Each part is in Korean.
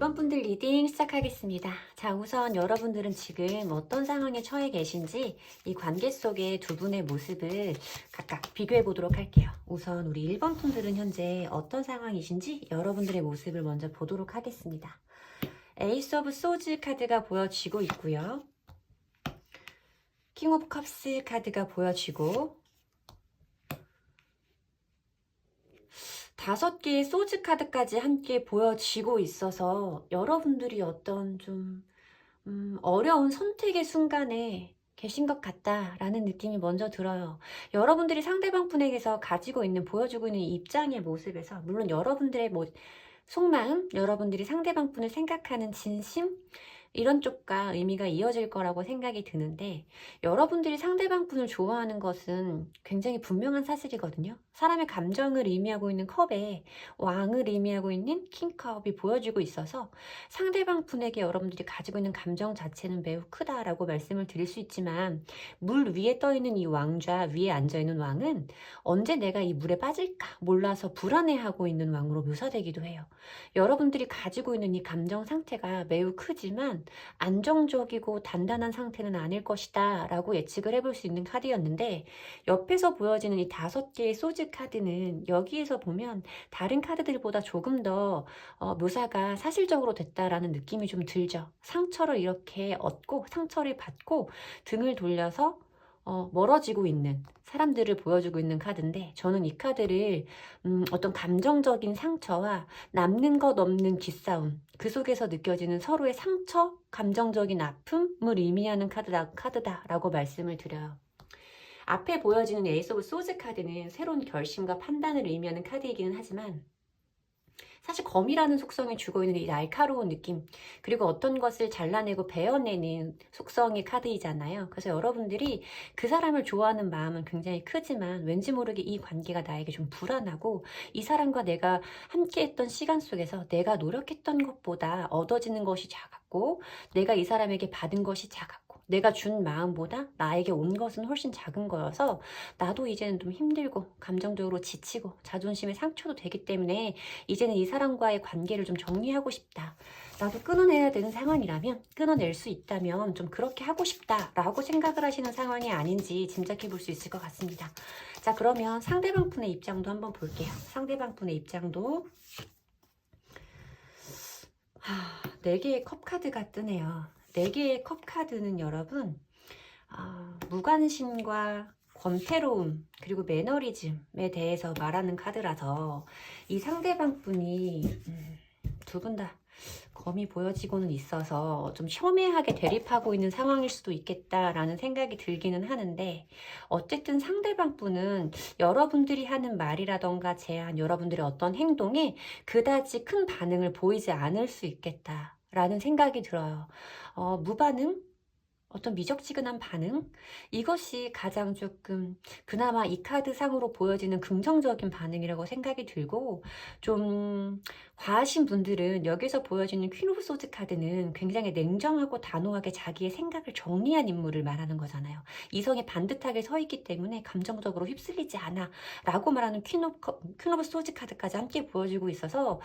이번 분들 리딩 시작하겠습니다. 자, 우선 여러분들은 지금 어떤 상황에 처해 계신지 이 관계 속의 두 분의 모습을 각각 비교해 보도록 할게요. 우선 우리 1번 분들은 현재 어떤 상황이신지 여러분들의 모습을 먼저 보도록 하겠습니다. 에이스 오브 소즈 카드가 보여지고 있고요. 킹 오브 컵스 카드가 보여지고 5개의 소즈 카드까지 함께 보여지고 있어서 여러분들이 어떤 좀 어려운 선택의 순간에 계신 것 같다라는 느낌이 먼저 들어요. 여러분들이 상대방 분에게서 가지고 있는, 보여주고 있는 입장의 모습에서 물론 여러분들의 속마음, 여러분들이 상대방 분을 생각하는 진심, 이런 쪽과 의미가 이어질 거라고 생각이 드는데, 여러분들이 상대방 분을 좋아하는 것은 굉장히 분명한 사실이거든요. 사람의 감정을 의미하고 있는 컵에 왕을 의미하고 있는 킹컵이 보여지고 있어서 상대방 분에게 여러분들이 가지고 있는 감정 자체는 매우 크다라고 말씀을 드릴 수 있지만, 물 위에 떠 있는 이 왕좌, 위에 앉아 있는 왕은 언제 내가 이 물에 빠질까 몰라서 불안해하고 있는 왕으로 묘사되기도 해요. 여러분들이 가지고 있는 이 감정 상태가 매우 크지만 안정적이고 단단한 상태는 아닐 것이다 라고 예측을 해볼 수 있는 카드였는데, 옆에서 보여지는 이 5개의 소즈 카드는 여기에서 보면 다른 카드들보다 조금 더 묘사가 사실적으로 됐다라는 느낌이 좀 들죠. 상처를 이렇게 얻고 상처를 받고 등을 돌려서 멀어지고 있는 사람들을 보여주고 있는 카드인데, 저는 이 카드를 어떤 감정적인 상처와 남는 것 없는 기싸움, 그 속에서 느껴지는 서로의 상처, 감정적인 아픔을 의미하는 카드다라고 말씀을 드려요. 앞에 보여지는 에이스 오브 소즈 카드는 새로운 결심과 판단을 의미하는 카드이기는 하지만, 사실 검이라는 속성이 주고 있는 이 날카로운 느낌, 그리고 어떤 것을 잘라내고 베어내는 속성의 카드이잖아요. 그래서 여러분들이 그 사람을 좋아하는 마음은 굉장히 크지만 왠지 모르게 이 관계가 나에게 좀 불안하고, 이 사람과 내가 함께 했던 시간 속에서 내가 노력했던 것보다 얻어지는 것이 작았고, 내가 이 사람에게 받은 것이 작았고, 내가 준 마음보다 나에게 온 것은 훨씬 작은 거여서 나도 이제는 좀 힘들고 감정적으로 지치고 자존심에 상처도 되기 때문에 이제는 이 사람과의 관계를 좀 정리하고 싶다. 나도 끊어내야 되는 상황이라면, 끊어낼 수 있다면 좀 그렇게 하고 싶다라고 생각을 하시는 상황이 아닌지 짐작해 볼 수 있을 것 같습니다. 자, 그러면 상대방 분의 입장도 한번 볼게요. 상대방 분의 입장도 4개의 컵 카드가 뜨네요. 4개의 컵 카드는 여러분 무관심과 권태로움, 그리고 매너리즘에 대해서 말하는 카드라서 이 상대방 분이 두 분 다 검이 보여지고는 있어서 좀 혐오하게 대립하고 있는 상황일 수도 있겠다라는 생각이 들기는 하는데, 어쨌든 상대방 분은 여러분들이 하는 말이라던가 제안, 여러분들의 어떤 행동에 그다지 큰 반응을 보이지 않을 수 있겠다라는 생각이 들어요. 무반응? 어떤 미적지근한 반응? 이것이 가장 조금 그나마 이 카드 상으로 보여지는 긍정적인 반응이라고 생각이 들고, 좀 과하신 분들은 여기서 보여지는 퀸 오브 소드 카드는 굉장히 냉정하고 단호하게 자기의 생각을 정리한 인물을 말하는 거잖아요. 이성에 반듯하게 서 있기 때문에 감정적으로 휩쓸리지 않아 라고 말하는 퀸 오브 소드 카드까지 함께 보여지고 있어서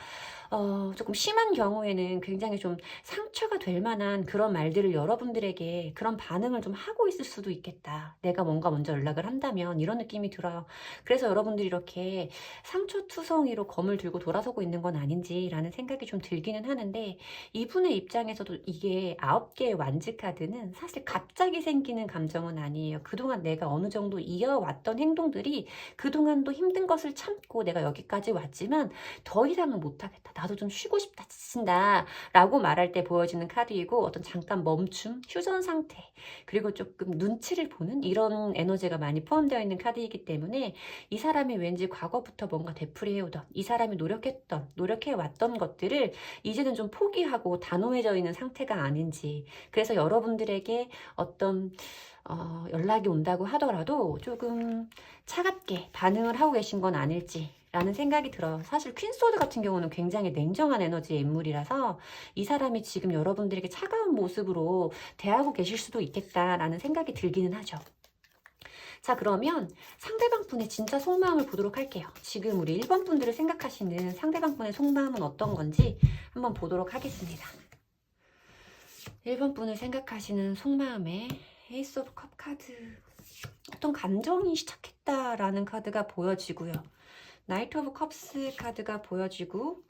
조금 심한 경우에는 굉장히 좀 상처가 될 만한 그런 말들을 여러분들에게, 그런 반응을 좀 하고 있을 수도 있겠다. 내가 뭔가 먼저 연락을 한다면, 이런 느낌이 들어요. 그래서 여러분들이 이렇게 상처투성이로 검을 들고 돌아서고 있는 건 아닌지라는 생각이 좀 들기는 하는데, 이분의 입장에서도 이게 9개의 완즈 카드는 사실 갑자기 생기는 감정은 아니에요. 그동안 내가 어느 정도 이어왔던 행동들이, 그동안도 힘든 것을 참고 내가 여기까지 왔지만 더 이상은 못하겠다, 나도 좀 쉬고 싶다, 지친다 라고 말할 때 보여지는 카드이고, 어떤 잠깐 멈춤, 휴전 상태, 그리고 조금 눈치를 보는 이런 에너지가 많이 포함되어 있는 카드이기 때문에, 이 사람이 왠지 과거부터 뭔가 되풀이해오던, 이 사람이 노력해왔던 것들을 이제는 좀 포기하고 단호해져 있는 상태가 아닌지, 그래서 여러분들에게 어떤 연락이 온다고 하더라도 조금 차갑게 반응을 하고 계신 건 아닐지 라는 생각이 들어요. 사실 퀸소드 같은 경우는 굉장히 냉정한 에너지의 인물이라서 이 사람이 지금 여러분들에게 차가운 모습으로 대하고 계실 수도 있겠다라는 생각이 들기는 하죠. 자, 그러면 상대방 분의 진짜 속마음을 보도록 할게요. 지금 우리 1번 분들을 생각하시는 상대방 분의 속마음은 어떤 건지 한번 보도록 하겠습니다. 1번 분을 생각하시는 속마음에 에이스 오브 컵 카드, 어떤 감정이 시작했다라는 카드가 보여지고요. 나이트 오브 컵스 카드가 보여지고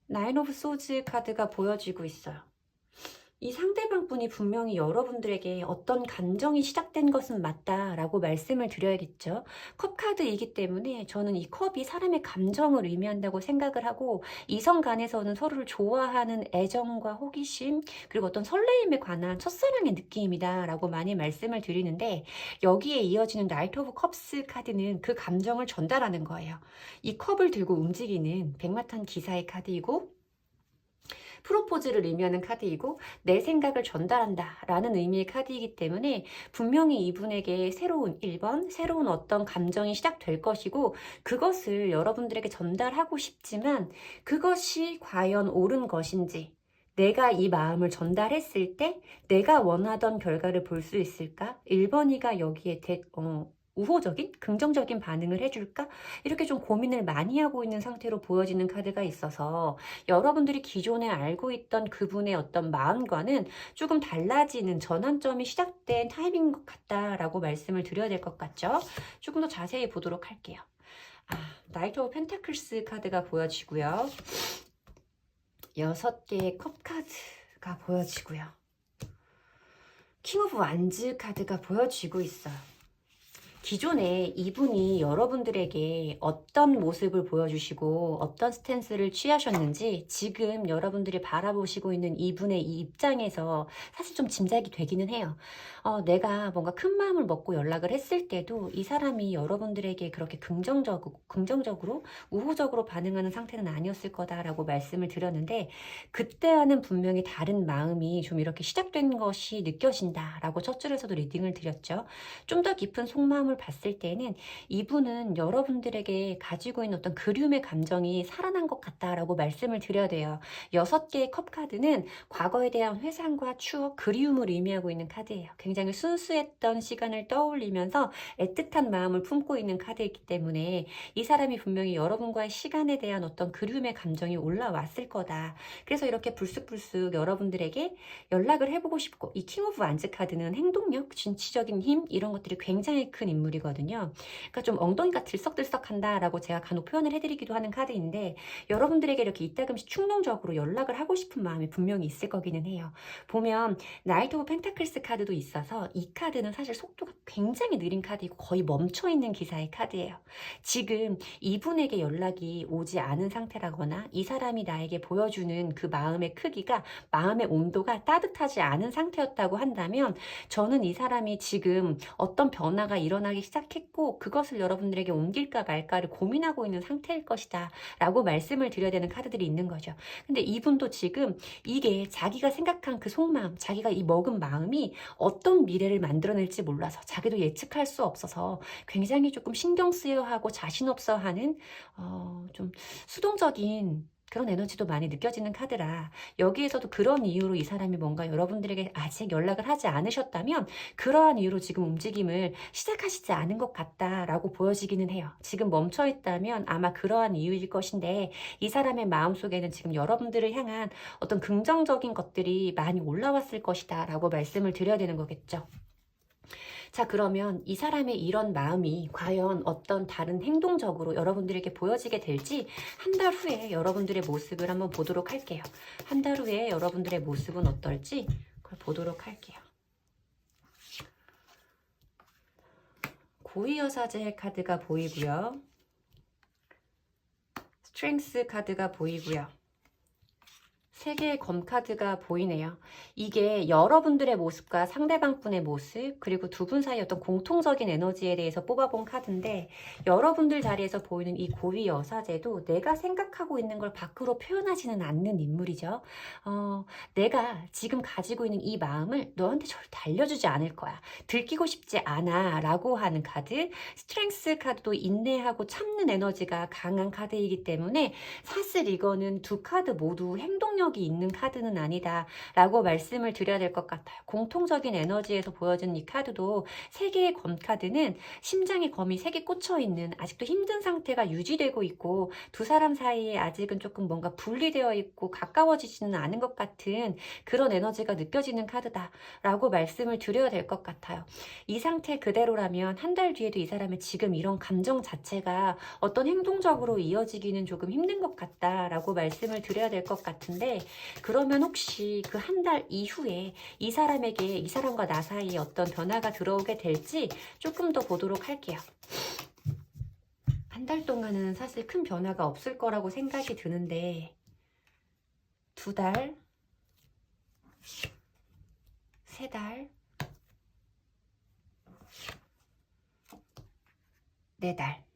나인 오브 소즈 카드가 보여지고 있어요. 이 상대방 분이 분명히 여러분들에게 어떤 감정이 시작된 것은 맞다라고 말씀을 드려야겠죠. 컵 카드이기 때문에 저는 이 컵이 사람의 감정을 의미한다고 생각을 하고, 이성 간에서는 서로를 좋아하는 애정과 호기심, 그리고 어떤 설레임에 관한 첫사랑의 느낌이다 라고 많이 말씀을 드리는데, 여기에 이어지는 나이트 오브 컵스 카드는 그 감정을 전달하는 거예요. 이 컵을 들고 움직이는 백마탄 기사의 카드이고, 프로포즈를 의미하는 카드이고, 내 생각을 전달한다 라는 의미의 카드이기 때문에 분명히 이분에게 새로운 1번, 새로운 어떤 감정이 시작될 것이고, 그것을 여러분들에게 전달하고 싶지만 그것이 과연 옳은 것인지, 내가 이 마음을 전달했을 때 내가 원하던 결과를 볼 수 있을까? 1번이가 여기에 우호적인, 긍정적인 반응을 해줄까? 이렇게 좀 고민을 많이 하고 있는 상태로 보여지는 카드가 있어서, 여러분들이 기존에 알고 있던 그분의 어떤 마음과는 조금 달라지는 전환점이 시작된 타입인 것 같다라고 말씀을 드려야 될 것 같죠? 조금 더 자세히 보도록 할게요. 나이트 오브 펜타클스 카드가 보여지고요. 6개의 컵 카드가 보여지고요. 킹 오브 완즈 카드가 보여지고 있어요. 기존에 이분이 여러분들에게 어떤 모습을 보여주시고 어떤 스탠스를 취하셨는지 지금 여러분들이 바라보시고 있는 이분의 이 입장에서 사실 좀 짐작이 되기는 해요. 내가 뭔가 큰 마음을 먹고 연락을 했을 때도 이 사람이 여러분들에게 그렇게 긍정적으로 우호적으로 반응하는 상태는 아니었을 거다라고 말씀을 드렸는데, 그때와는 분명히 다른 마음이 좀 이렇게 시작된 것이 느껴진다라고 첫 줄에서도 리딩을 드렸죠. 좀 더 깊은 속마음을 봤을 때는 이분은 여러분들에게 가지고 있는 어떤 그리움의 감정이 살아난 것 같다라고 말씀을 드려야 돼요. 6개의 컵 카드는 과거에 대한 회상과 추억, 그리움을 의미하고 있는 카드예요. 굉장히 순수했던 시간을 떠올리면서 애틋한 마음을 품고 있는 카드이기 때문에 이 사람이 분명히 여러분과의 시간에 대한 어떤 그리움의 감정이 올라왔을 거다. 그래서 이렇게 불쑥불쑥 여러분들에게 연락을 해보고 싶고, 이 킹 오브 완즈 카드는 행동력, 진취적인 힘, 이런 것들이 굉장히 큰 인물이거든요. 그러니까 좀 엉덩이가 들썩들썩한다라고 제가 간혹 표현을 해드리기도 하는 카드인데, 여러분들에게 이렇게 이따금씩 충동적으로 연락을 하고 싶은 마음이 분명히 있을 거기는 해요. 보면 나이트 오브 펜타클스 카드도 있어서 이 카드는 사실 속도가 굉장히 느린 카드이고 거의 멈춰있는 기사의 카드예요. 지금 이분에게 연락이 오지 않은 상태라거나 이 사람이 나에게 보여주는 그 마음의 크기가, 마음의 온도가 따뜻하지 않은 상태였다고 한다면, 저는 이 사람이 지금 어떤 변화가 일어나기 시작했고 그것을 여러분들에게 옮길까 말까를 고민하고 있는 상태일 것이다 라고 말씀을 드려야 되는 카드들이 있는 거죠. 근데 이분도 지금 이게 자기가 생각한 그 속마음, 자기가 이 먹은 마음이 어떤 미래를 만들어낼지 몰라서, 자기도 예측할 수 없어서 굉장히 조금 신경 쓰여하고 자신 없어 하는 좀 수동적인 그런 에너지도 많이 느껴지는 카드라, 여기에서도 그런 이유로 이 사람이 뭔가 여러분들에게 아직 연락을 하지 않으셨다면 그러한 이유로 지금 움직임을 시작하시지 않은 것 같다라고 보여지기는 해요. 지금 멈춰있다면 아마 그러한 이유일 것인데, 이 사람의 마음속에는 지금 여러분들을 향한 어떤 긍정적인 것들이 많이 올라왔을 것이다 라고 말씀을 드려야 되는 거겠죠. 자, 그러면 이 사람의 이런 마음이 과연 어떤 다른 행동적으로 여러분들에게 보여지게 될지 한 달 후에 여러분들의 모습을 한번 보도록 할게요. 한 달 후에 여러분들의 모습은 어떨지 그걸 보도록 할게요. 고위여사제 카드가 보이고요. 스트렝스 카드가 보이고요. 3개의 검 카드가 보이네요. 이게 여러분들의 모습과 상대방 분의 모습, 그리고 두 분 사이 어떤 공통적인 에너지에 대해서 뽑아본 카드인데, 여러분들 자리에서 보이는 이 고위 여사제도 내가 생각하고 있는 걸 밖으로 표현하지는 않는 인물이죠. 내가 지금 가지고 있는 이 마음을 너한테 절대 알려주지 않을 거야. 들키고 싶지 않아 라고 하는 카드. 스트렝스 카드도 인내하고 참는 에너지가 강한 카드이기 때문에 사실 이거는 두 카드 모두 행동력 행동력이 있는 카드는 아니다 라고 말씀을 드려야 될 것 같아요. 공통적인 에너지에서 보여지는 이 카드도 3개의 검 카드는 심장에 검이 3개 꽂혀있는 아직도 힘든 상태가 유지되고 있고 두 사람 사이에 아직은 조금 뭔가 분리되어 있고 가까워지지는 않은 것 같은 그런 에너지가 느껴지는 카드다 라고 말씀을 드려야 될 것 같아요. 이 상태 그대로라면 한 달 뒤에도 이 사람의 지금 이런 감정 자체가 어떤 행동적으로 이어지기는 조금 힘든 것 같다라고 말씀을 드려야 될 것 같은데, 그러면 혹시 그 한 달 이후에 이 사람에게 이 사람과 나 사이에 어떤 변화가 들어오게 될지 조금 더 보도록 할게요. 한 달 동안은 사실 큰 변화가 없을 거라고 생각이 드는데 2달, 3달, 4달.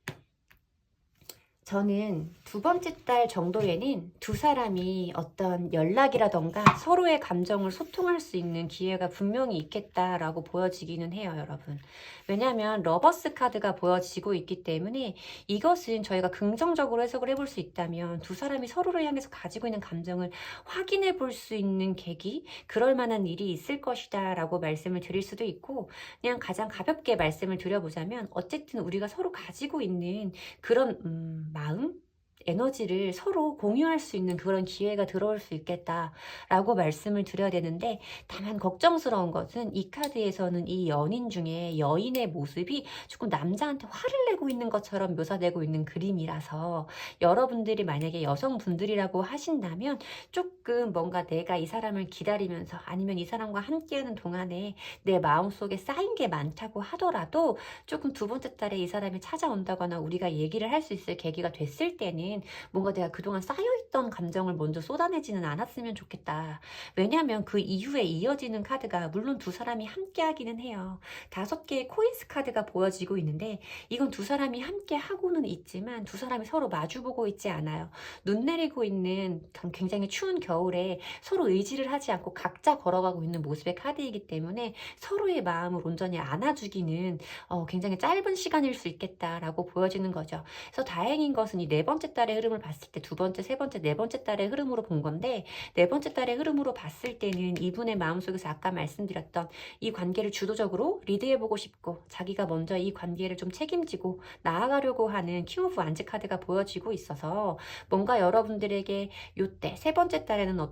저는 2번째 달 정도에는 두 사람이 어떤 연락이라던가 서로의 감정을 소통할 수 있는 기회가 분명히 있겠다라고 보여지기는 해요, 여러분. 왜냐하면 러버스 카드가 보여지고 있기 때문에 이것은 저희가 긍정적으로 해석을 해볼 수 있다면 두 사람이 서로를 향해서 가지고 있는 감정을 확인해 볼 수 있는 계기, 그럴 만한 일이 있을 것이다 라고 말씀을 드릴 수도 있고, 그냥 가장 가볍게 말씀을 드려보자면 어쨌든 우리가 서로 가지고 있는 그런 마음? 에너지를 서로 공유할 수 있는 그런 기회가 들어올 수 있겠다라고 말씀을 드려야 되는데, 다만 걱정스러운 것은 이 카드에서는 이 연인 중에 여인의 모습이 조금 남자한테 화를 내고 있는 것처럼 묘사되고 있는 그림이라서 여러분들이 만약에 여성분들이라고 하신다면 조금 뭔가 내가 이 사람을 기다리면서 아니면 이 사람과 함께하는 동안에 내 마음속에 쌓인 게 많다고 하더라도 조금 2번째 달에 이 사람이 찾아온다거나 우리가 얘기를 할 수 있을 계기가 됐을 때는 뭔가 내가 그동안 쌓여있던 감정을 먼저 쏟아내지는 않았으면 좋겠다. 왜냐하면 그 이후에 이어지는 카드가 물론 두 사람이 함께 하기는 해요. 5개의 코인스 카드가 보여지고 있는데 이건 두 사람이 함께 하고는 있지만 두 사람이 서로 마주보고 있지 않아요. 눈 내리고 있는 굉장히 추운 겨울에 서로 의지를 하지 않고 각자 걸어가고 있는 모습의 카드이기 때문에 서로의 마음을 온전히 안아주기는 굉장히 짧은 시간일 수 있겠다라고 보여지는 거죠. 그래서 다행인 것은 이 4번째 달의 흐름을 봤을 때 2번째, 3번째, 4번째 달의 흐름으로 본 건데, 4번째 달의 흐름으로 봤을 때는 이분의 마음속에서 아까 말씀드렸던 이 관계를 주도적으로 리드해보고 싶고 자기가 먼저 이 관계를 좀 책임지고 나아가려고 하는 킹 오브 완즈 카드가 보여지고 있어서 뭔가 여러분들에게 요때 3번째 달에는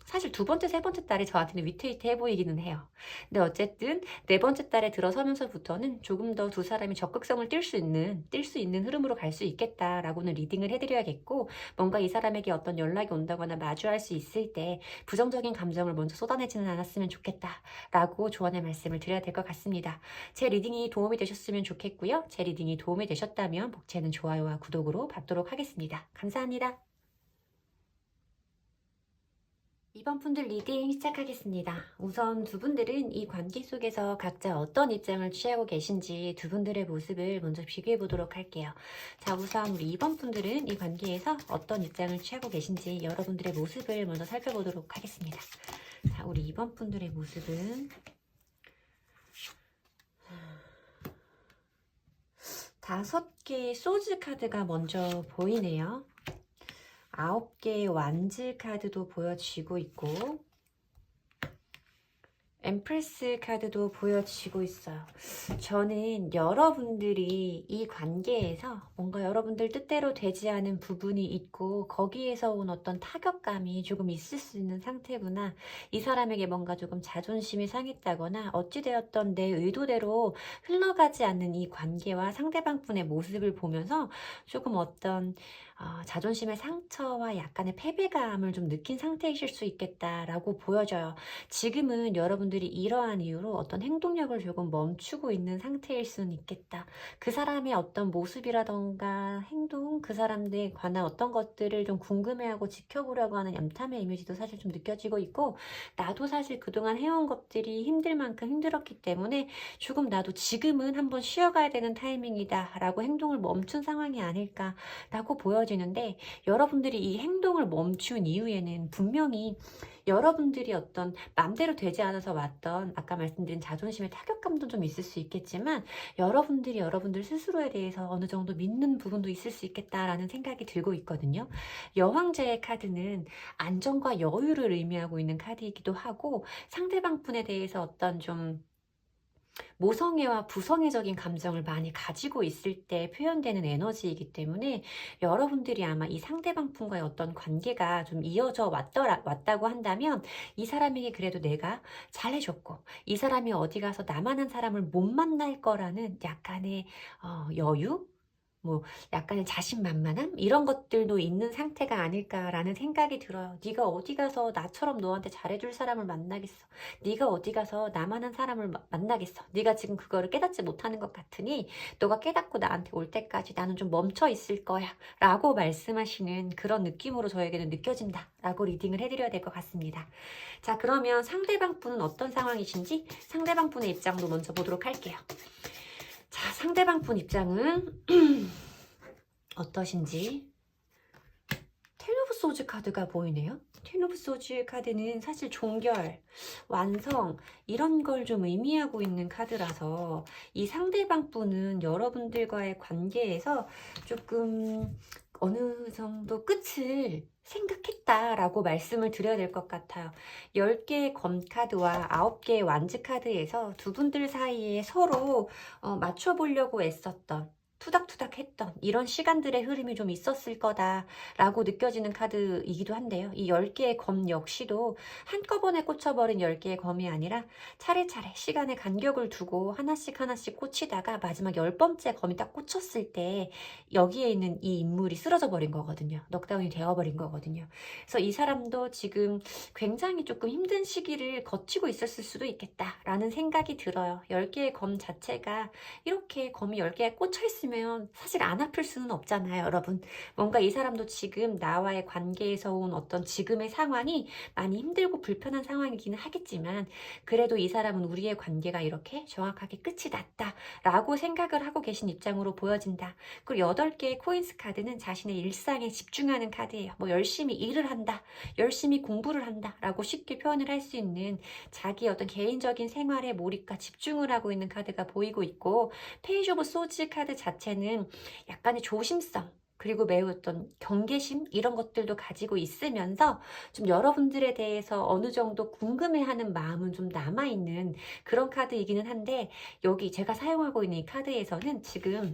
사실 2번째, 3번째 달이 저한테는 위태위태해 보이기는 해요. 근데 어쨌든 4번째 달에 들어서면서부터는 조금 더 두 사람이 적극성을 띌 수 있는 흐름으로 갈 수 있겠다라고는 리딩을 해드려야겠고, 뭔가 이 사람에게 어떤 연락이 온다거나 마주할 수 있을 때 부정적인 감정을 먼저 쏟아내지는 않았으면 좋겠다라고 조언의 말씀을 드려야 될 것 같습니다. 제 리딩이 도움이 되셨으면 좋겠고요. 제 리딩이 도움이 되셨다면 복채는 좋아요와 구독으로 받도록 하겠습니다. 감사합니다. 이번 분들 리딩 시작하겠습니다. 우선 두 분들은 이 관계 속에서 각자 어떤 입장을 취하고 계신지 두 분들의 모습을 먼저 비교해 보도록 할게요. 자, 우선 우리 2번 분들은 이 관계에서 어떤 입장을 취하고 계신지 여러분들의 모습을 먼저 살펴보도록 하겠습니다. 자, 우리 2번 분들의 모습은 5개의 소즈 카드가 먼저 보이네요. 9개의 완즈 카드도 보여지고 있고 엠프레스 카드도 보여지고 있어요. 저는 여러분들이 이 관계에서 뭔가 여러분들 뜻대로 되지 않은 부분이 있고 거기에서 온 어떤 타격감이 조금 있을 수 있는 상태구나. 이 사람에게 뭔가 조금 자존심이 상했다거나 어찌되었던 내 의도대로 흘러가지 않는 이 관계와 상대방 분의 모습을 보면서 조금 어떤 자존심의 상처와 약간의 패배감을 좀 느낀 상태이실 수 있겠다라고 보여져요. 지금은 여러분들이 이러한 이유로 어떤 행동력을 조금 멈추고 있는 상태일 수는 있겠다. 그 사람의 어떤 모습이라던가 행동, 그 사람들에 관한 어떤 것들을 좀 궁금해하고 지켜보려고 하는 염탐의 이미지도 사실 좀 느껴지고 있고, 나도 사실 그동안 해온 것들이 힘들 만큼 힘들었기 때문에 조금 나도 지금은 한번 쉬어가야 되는 타이밍이다 라고 행동을 멈춘 상황이 아닐까라고 보여져요. 느껴지는데 여러분들이 이 행동을 멈춘 이후에는 분명히 여러분들이 어떤 맘대로 되지 않아서 왔던 아까 말씀드린 자존심의 타격감도 좀 있을 수 있겠지만 여러분들이 여러분들 스스로에 대해서 어느 정도 믿는 부분도 있을 수 있겠다라는 생각이 들고 있거든요. 여왕제의 카드는 안정과 여유를 의미하고 있는 카드이기도 하고 상대방 분에 대해서 어떤 좀 모성애와 부성애적인 감정을 많이 가지고 있을 때 표현되는 에너지이기 때문에 여러분들이 아마 이 상대방 분과의 어떤 관계가 좀 이어져 왔다고 한다면 이 사람에게 그래도 내가 잘해줬고 이 사람이 어디 가서 나만한 사람을 못 만날 거라는 약간의 여유? 뭐 약간의 자신만만함? 이런 것들도 있는 상태가 아닐까라는 생각이 들어요. 네가 어디 가서 나처럼 너한테 잘해줄 사람을 만나겠어. 네가 어디 가서 나만한 사람을 만나겠어. 네가 지금 그거를 깨닫지 못하는 것 같으니 너가 깨닫고 나한테 올 때까지 나는 좀 멈춰 있을 거야 라고 말씀하시는 그런 느낌으로 저에게는 느껴진다 라고 리딩을 해드려야 될 것 같습니다. 자, 그러면 상대방 분은 어떤 상황이신지 상대방 분의 입장도 먼저 보도록 할게요. 자, 상대방 분 입장은 어떠신지. 텐 오브 소즈 카드가 보이네요. 텐 오브 소즈 카드는 사실 종결, 완성 이런 걸 좀 의미하고 있는 카드라서 이 상대방 분은 여러분들과의 관계에서 조금 어느 정도 끝을 생각했다라고 말씀을 드려야 될 것 같아요. 10개의 검 카드와 9개의 완즈 카드에서 두 분들 사이에 서로 맞춰보려고 애썼던 투닥투닥 했던 이런 시간들의 흐름이 좀 있었을 거다라고 느껴지는 카드이기도 한데요. 이 10개의 검 역시도 한꺼번에 꽂혀버린 10개의 검이 아니라 차례차례 시간의 간격을 두고 하나씩 하나씩 꽂히다가 마지막 10번째 검이 딱 꽂혔을 때 여기에 있는 이 인물이 쓰러져 버린 거거든요. 넉다운이 되어버린 거거든요. 그래서 이 사람도 지금 굉장히 조금 힘든 시기를 거치고 있었을 수도 있겠다라는 생각이 들어요. 10개의 검 자체가 이렇게 검이 10개에 꽂혀있으면 사실 안 아플 수는 없잖아요, 여러분. 뭔가 이 사람도 지금 나와의 관계에서 온 어떤 지금의 상황이 많이 힘들고 불편한 상황이기는 하겠지만 그래도 이 사람은 우리의 관계가 이렇게 정확하게 끝이 났다라고 생각을 하고 계신 입장으로 보여진다. 그리고 8개의 코인스 카드는 자신의 일상에 집중하는 카드예요. 뭐 열심히 일을 한다, 열심히 공부를 한다 라고 쉽게 표현을 할 수 있는 자기의 어떤 개인적인 생활에 몰입과 집중을 하고 있는 카드가 보이고 있고 페이지 오브 소즈 카드 자체는 약간의 조심성 그리고 매우 어떤 경계심 이런 것들도 가지고 있으면서 좀 여러분들에 대해서 어느 정도 궁금해하는 마음은 좀 남아있는 그런 카드이기는 한데 여기 제가 사용하고 있는 이 카드에서는 지금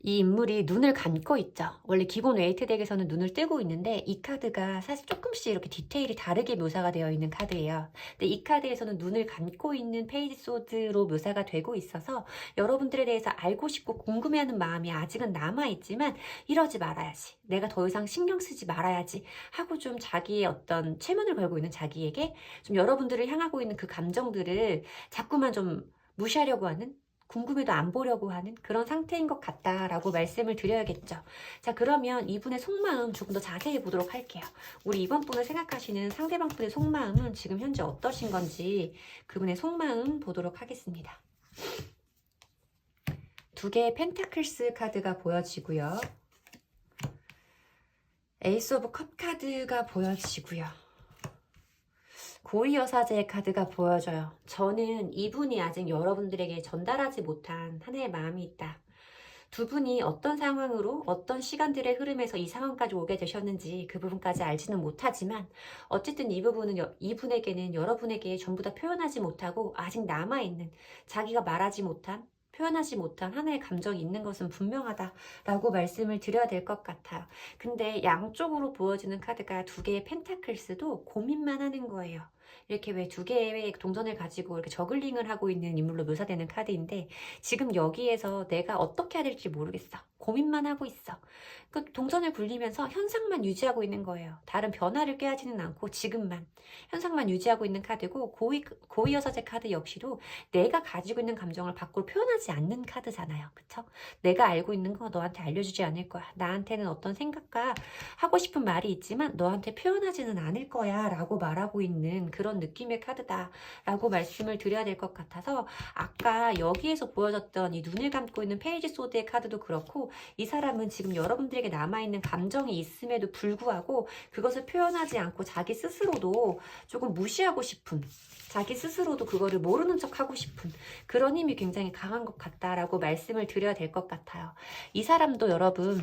이 인물이 눈을 감고 있죠. 원래 기본 웨이트 덱에서는 눈을 뜨고 있는데 이 카드가 사실 조금씩 이렇게 디테일이 다르게 묘사가 되어 있는 카드예요. 근데 이 카드에서는 눈을 감고 있는 페이지 소드로 묘사가 되고 있어서 여러분들에 대해서 알고 싶고 궁금해하는 마음이 아직은 남아있지만 이러지 말아야지. 내가 더 이상 신경 쓰지 말아야지 하고 좀 자기의 어떤 체면을 걸고 있는 자기에게 좀 여러분들을 향하고 있는 그 감정들을 자꾸만 좀 무시하려고 하는 궁금해도 안 보려고 하는 그런 상태인 것 같다라고 말씀을 드려야겠죠. 자, 그러면 이분의 속마음 조금 더 자세히 보도록 할게요. 우리 이번 분을 생각하시는 상대방 분의 속마음은 지금 현재 어떠신 건지 그분의 속마음 보도록 하겠습니다. 2개의 펜타클스 카드가 보여지고요. 에이스 오브 컵 카드가 보여지고요. 고위여사제의 카드가 보여져요. 저는 이분이 아직 여러분들에게 전달하지 못한 하나의 마음이 있다. 두 분이 어떤 상황으로 어떤 시간들의 흐름에서 이 상황까지 오게 되셨는지 그 부분까지 알지는 못하지만 어쨌든 이 부분은 이분에게는 여러분에게 전부 다 표현하지 못하고 아직 남아있는 자기가 말하지 못한 표현하지 못한 하나의 감정이 있는 것은 분명하다라고 말씀을 드려야 될 것 같아요. 근데 양쪽으로 보여지는 카드가 2개의 펜타클스도 고민만 하는 거예요. 이렇게 왜 2개의 동전을 가지고 이렇게 저글링을 하고 있는 인물로 묘사되는 카드인데 지금 여기에서 내가 어떻게 해야 될지 모르겠어. 고민만 하고 있어. 그 동전을 굴리면서 현상만 유지하고 있는 거예요. 다른 변화를 꾀하지는 않고 지금만 현상만 유지하고 있는 카드고 고위여사제 카드 역시도 내가 가지고 있는 감정을 밖으로 표현하지 않는 카드잖아요. 그쵸? 내가 알고 있는 거 너한테 알려주지 않을 거야. 나한테는 어떤 생각과 하고 싶은 말이 있지만 너한테 표현하지는 않을 거야 라고 말하고 있는 그런 느낌의 카드다라고 말씀을 드려야 될 것 같아서, 아까 여기에서 보여졌던 이 눈을 감고 있는 페이지 소드의 카드도 그렇고, 이 사람은 지금 여러분들에게 남아있는 감정이 있음에도 불구하고 그것을 표현하지 않고 자기 스스로도 조금 무시하고 싶은, 자기 스스로도 그거를 모르는 척하고 싶은 그런 힘이 굉장히 강한 것 같다라고 말씀을 드려야 될 것 같아요. 이 사람도 여러분,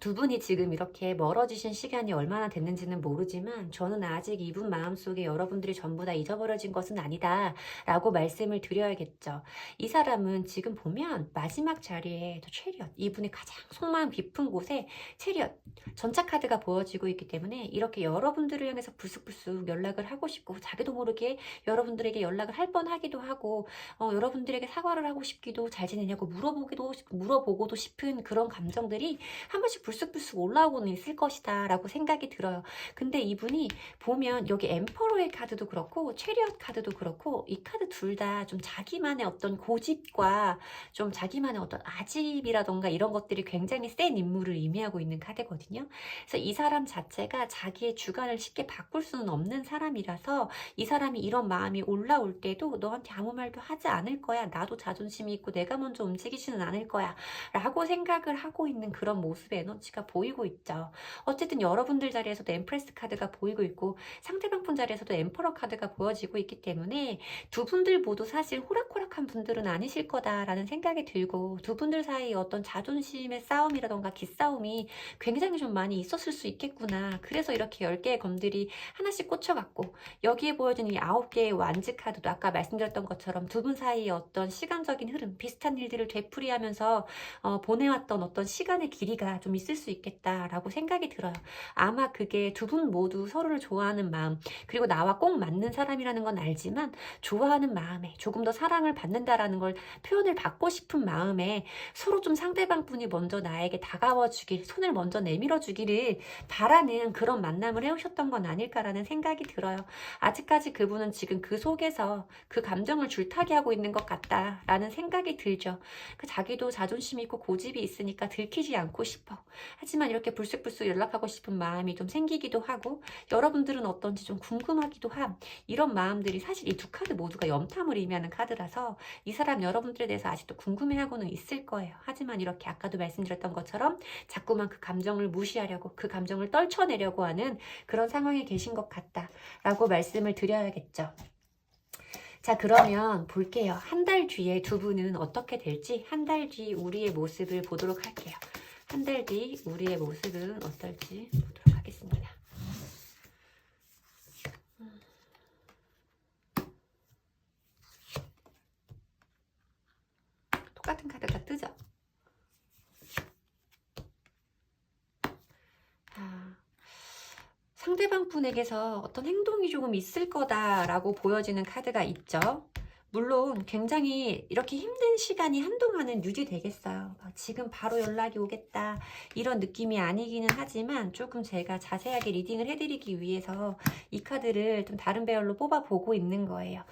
두 분이 지금 이렇게 멀어지신 시간이 얼마나 됐는지는 모르지만, 저는 아직 이분 마음속에 여러분들이 전부 다 잊어버려진 것은 아니다 라고 말씀을 드려야겠죠. 이 사람은 지금 보면 마지막 자리에 체리엇, 이분의 가장 속마음 깊은 곳에 체리엇 전차 카드가 보여지고 있기 때문에, 이렇게 여러분들을 향해서 불쑥불쑥 연락을 하고 싶고, 자기도 모르게 여러분들에게 연락을 할 뻔하기도 하고, 여러분들에게 사과를 하고 싶기도, 잘 지내냐고 물어보고도 싶은 그런 감정들이 한 번씩 불쑥불쑥 올라오고는 있을 것이다 라고 생각이 들어요. 근데 이분이 보면 여기 엠퍼러의 카드도 그렇고 체리엇 카드도 그렇고, 이 카드 둘 다 좀 자기만의 어떤 고집과 좀 자기만의 어떤 아집이라던가 이런 것들이 굉장히 센 인물을 의미하고 있는 카드거든요. 그래서 이 사람 자체가 자기의 주관을 쉽게 바꿀 수는 없는 사람이라서, 이 사람이 이런 마음이 올라올 때도 너한테 아무 말도 하지 않을 거야, 나도 자존심이 있고 내가 먼저 움직이지는 않을 거야 라고 생각을 하고 있는 그런 모습의 에너지가 보이고 있죠. 어쨌든 여러분들 자리에서도 엠프레스 카드가 보이고 있고, 상대방 분 자리에서도 엠퍼러 카드가 보여지고 있기 때문에, 두 분들 모두 사실 호락호락한 분들은 아니실 거다라는 생각이 들고, 두 분들 사이에 어떤 자존심의 싸움이라던가 기싸움이 굉장히 좀 많이 있었을 수 있겠구나. 그래서 이렇게 10개의 검들이 하나씩 꽂혀갖고, 여기에 보여진 이 9개의 완즈 카드도 아까 말씀드렸던 것처럼 두 분 사이에 어떤 시간적인 흐름, 비슷한 일들을 되풀이하면서 보내왔던 어떤 시간의 길이가 좀 있을 수 있겠다라고 생각이 들어요. 아마 그게 두 분 모두 서로를 좋아하는 마음, 그리고 나와 꼭 맞는 사람이라는 건 알지만 좋아하는 마음에, 조금 더 사랑을 받는다라는 걸 표현을 받고 싶은 마음에, 서로 좀 상대방 분이 먼저 나에게 다가와 주길, 손을 먼저 내밀어 주기를 바라는 그런 만남을 해오셨던 건 아닐까라는 생각이 들어요. 아직까지 그분은 지금 그 속에서 그 감정을 줄타기하고 있는 것 같다라는 생각이 들죠. 자기도 자존심이 있고 고집이 있으니까 들키지 않고 싶어. 하지만 이렇게 불쑥불쑥 연락하고 싶은 마음이 좀 생기기도 하고, 여러분들은 어떤지 좀 궁금하기도 함. 이런 마음들이 사실 이 두 카드 모두가 염탐을 의미하는 카드라서, 이 사람 여러분들에 대해서 아직도 궁금해하고는 있을 거예요. 하지만 이렇게 아까도 말씀드렸던 것처럼 자꾸만 그 감정을 무시하려고, 그 감정을 떨쳐내려고 하는 그런 상황에 계신 것 같다라고 말씀을 드려야겠죠. 자, 그러면 볼게요. 한 달 뒤에 두 분은 어떻게 될지, 한 달 뒤 우리의 모습을 보도록 할게요. 한 달 뒤 우리의 모습은 어떨지 보도록 하겠습니다. 똑같은 카드가 뜨죠? 상대방 분에게서 어떤 행동이 조금 있을 거다라고 보여지는 카드가 있죠. 물론 굉장히 이렇게 힘든 시간이 한동안은 유지되겠어요. 지금 바로 연락이 오겠다 이런 느낌이 아니기는 하지만, 조금 제가 자세하게 리딩을 해드리기 위해서 이 카드를 좀 다른 배열로 뽑아보고 있는 거예요.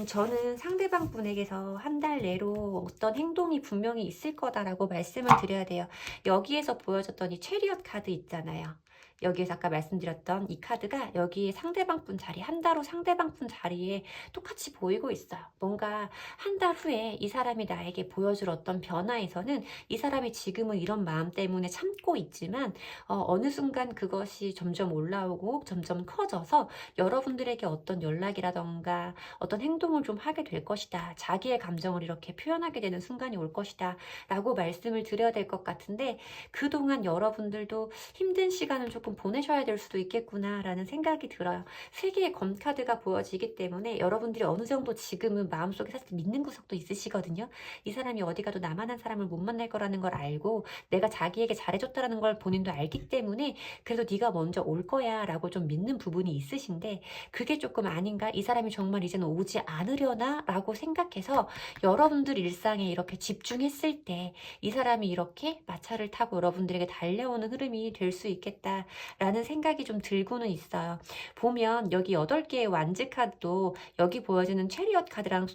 저는 상대방 분에게서 한 달 내로 어떤 행동이 분명히 있을 거다라고 말씀을 드려야 돼요. 여기에서 보여졌던 이 체리엇 카드 있잖아요. 여기에서 아까 말씀드렸던 이 카드가 여기 상대방 분 자리, 한 달 후 상대방 분 자리에 똑같이 보이고 있어요. 뭔가 한 달 후에 이 사람이 나에게 보여줄 어떤 변화에서는, 이 사람이 지금은 이런 마음 때문에 참고 있지만 어느 순간 그것이 점점 올라오고 점점 커져서 여러분들에게 어떤 연락이라던가 어떤 행동을 좀 하게 될 것이다, 자기의 감정을 이렇게 표현하게 되는 순간이 올 것이다 라고 말씀을 드려야 될 것 같은데, 그동안 여러분들도 힘든 시간을 조금 보내셔야 될 수도 있겠구나 라는 생각이 들어요. 3개의 검카드가 보여지기 때문에 여러분들이 어느 정도 지금은 마음속에 사실 믿는 구석도 있으시거든요. 이 사람이 어디 가도 나만한 사람을 못 만날 거라는 걸 알고, 내가 자기에게 잘해줬다는 걸 본인도 알기 때문에 그래도 네가 먼저 올 거야 라고 좀 믿는 부분이 있으신데, 그게 조금 아닌가, 이 사람이 정말 이제는 오지 않으려나 라고 생각해서 여러분들 일상에 이렇게 집중했을 때 이 사람이 이렇게 마차를 타고 여러분들에게 달려오는 흐름이 될 수 있겠다 라는 생각이 좀 들고는 있어요. 보면 여기 8개의 완즈 카드도 여기 보여지는 체리엇 카드랑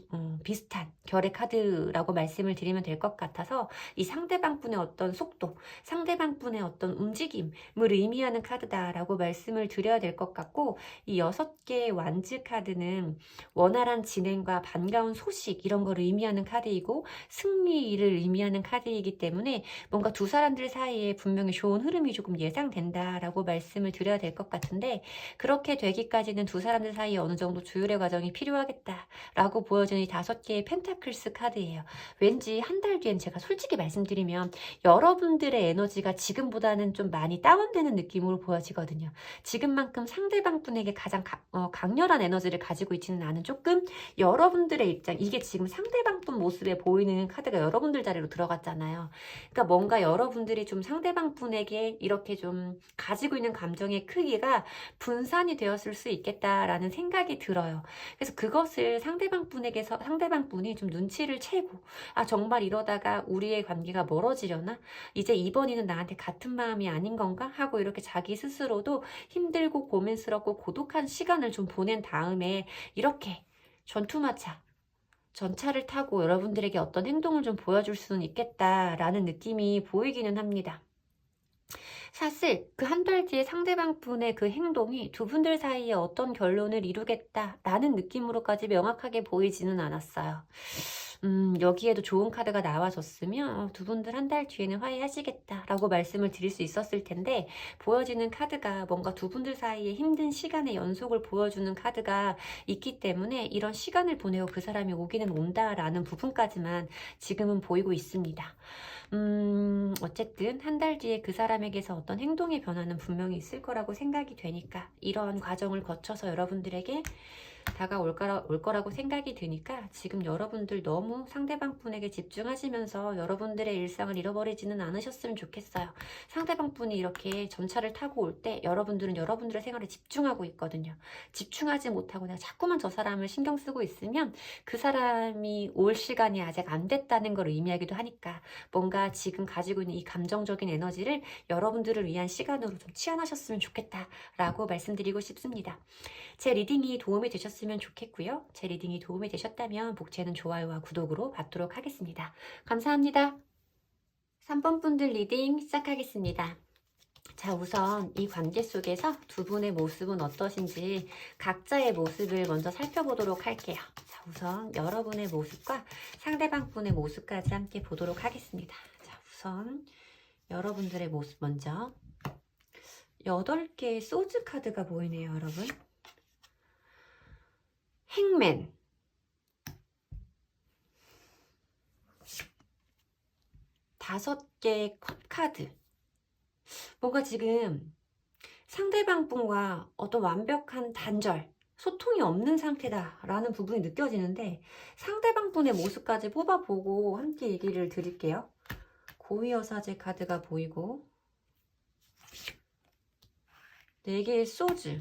비슷한 결의 카드라고 말씀을 드리면 될 것 같아서 이 상대방 분의 어떤 속도, 상대방 분의 어떤 움직임을 의미하는 카드다라고 말씀을 드려야 될 것 같고, 이 6개의 완즈 카드는 원활한 진행과 반가운 소식 이런 걸 의미하는 카드이고 승리를 의미하는 카드이기 때문에 뭔가 두 사람들 사이에 분명히 좋은 흐름이 조금 예상된다라고 말씀을 드려야 될 것 같은데, 그렇게 되기까지는 두 사람들 사이에 어느 정도 조율의 과정이 필요하겠다라고 보여지는 이 5개의 펜타클스 카드예요. 왠지 한 달 뒤엔 제가 솔직히 말씀드리면 여러분들의 에너지가 지금보다는 좀 많이 다운되는 느낌으로 보여지거든요. 지금만큼 상대방 분에게 가장 강렬한 에너지를 가지고 있지는 않은, 조금 여러분들의 입장, 이게 지금 상대방 분 모습에 보이는 카드가 여러분들 자리로 들어갔잖아요. 그러니까 뭔가 여러분들이 좀 상대방 분에게 이렇게 좀 가지고 있는 감정의 크기가 분산이 되었을 수 있겠다라는 생각이 들어요. 그래서 그것을 상대방 분이 좀 눈치를 채고, 아 정말 이러다가 우리의 관계가 멀어지려나? 이제 이번이는 나한테 같은 마음이 아닌 건가? 하고 이렇게 자기 스스로도 힘들고 고민스럽고 고독한 시간을 좀 보낸 다음에 이렇게 전차를 타고 여러분들에게 어떤 행동을 좀 보여줄 수는 있겠다라는 느낌이 보이기는 합니다. 사실 그 한 달 뒤에 상대방 분의 그 행동이 두 분들 사이에 어떤 결론을 이루겠다라는 느낌으로까지 명확하게 보이지는 않았어요. 여기에도 좋은 카드가 나와줬으면 두 분들 한 달 뒤에는 화해하시겠다라고 말씀을 드릴 수 있었을 텐데, 보여지는 카드가 뭔가 두 분들 사이에 힘든 시간의 연속을 보여주는 카드가 있기 때문에 이런 시간을 보내고 그 사람이 오기는 온다라는 부분까지만 지금은 보이고 있습니다. 어쨌든 한 달 뒤에 그 사람에게서 어떤 행동의 변화는 분명히 있을 거라고 생각이 되니까, 이런 과정을 거쳐서 여러분들에게 다가올 거라고 생각이 드니까 지금 여러분들 너무 상대방 분에게 집중하시면서 여러분들의 일상을 잃어버리지는 않으셨으면 좋겠어요. 상대방 분이 이렇게 전차를 타고 올 때 여러분들은 여러분들의 생활에 집중하고 있거든요. 집중하지 못하고 내가 자꾸만 저 사람을 신경 쓰고 있으면 그 사람이 올 시간이 아직 안 됐다는 걸 의미하기도 하니까, 뭔가 지금 가지고 있는 이 감정적인 에너지를 여러분들을 위한 시간으로 좀 치환하셨으면 좋겠다라고 말씀드리고 싶습니다. 제 리딩이 도움이 되셨으면 좋겠고요. 제 리딩이 도움이 되셨다면 복채는 좋아요와 구독으로 받도록 하겠습니다. 감사합니다. 3번 분들 리딩 시작하겠습니다. 자, 우선 이 관계 속에서 두 분의 모습은 어떠신지 각자의 모습을 먼저 살펴보도록 할게요. 자, 우선 여러분의 모습과 상대방 분의 모습까지 함께 보도록 하겠습니다. 자, 우선 여러분들의 모습 먼저. 8개의 소즈 카드가 보이네요, 여러분. 행맨, 5개의 컵 카드. 뭔가 지금 상대방 분과 어떤 완벽한 단절, 소통이 없는 상태다라는 부분이 느껴지는데, 상대방 분의 모습까지 뽑아보고 함께 얘기를 드릴게요. 고위여사제 카드가 보이고 4개의 소즈,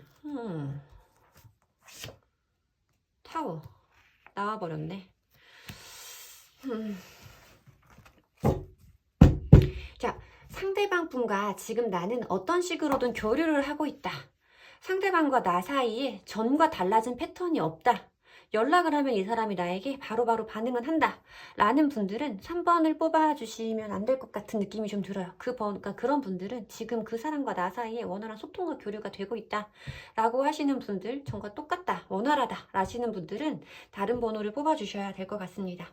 타워 나와버렸네. 자, 상대방 분과 지금 나는 어떤 식으로든 교류를 하고 있다. 상대방과 나 사이에 전과 달라진 패턴이 없다. 연락을 하면 이 사람이 나에게 바로바로 반응은 한다 라는 분들은 3번을 뽑아주시면 안 될 것 같은 느낌이 좀 들어요. 그러니까 그런 분들은 지금 그 사람과 나 사이에 원활한 소통과 교류가 되고 있다 라고 하시는 분들, 전과 똑같다, 원활하다 라시는 분들은 다른 번호를 뽑아주셔야 될 것 같습니다.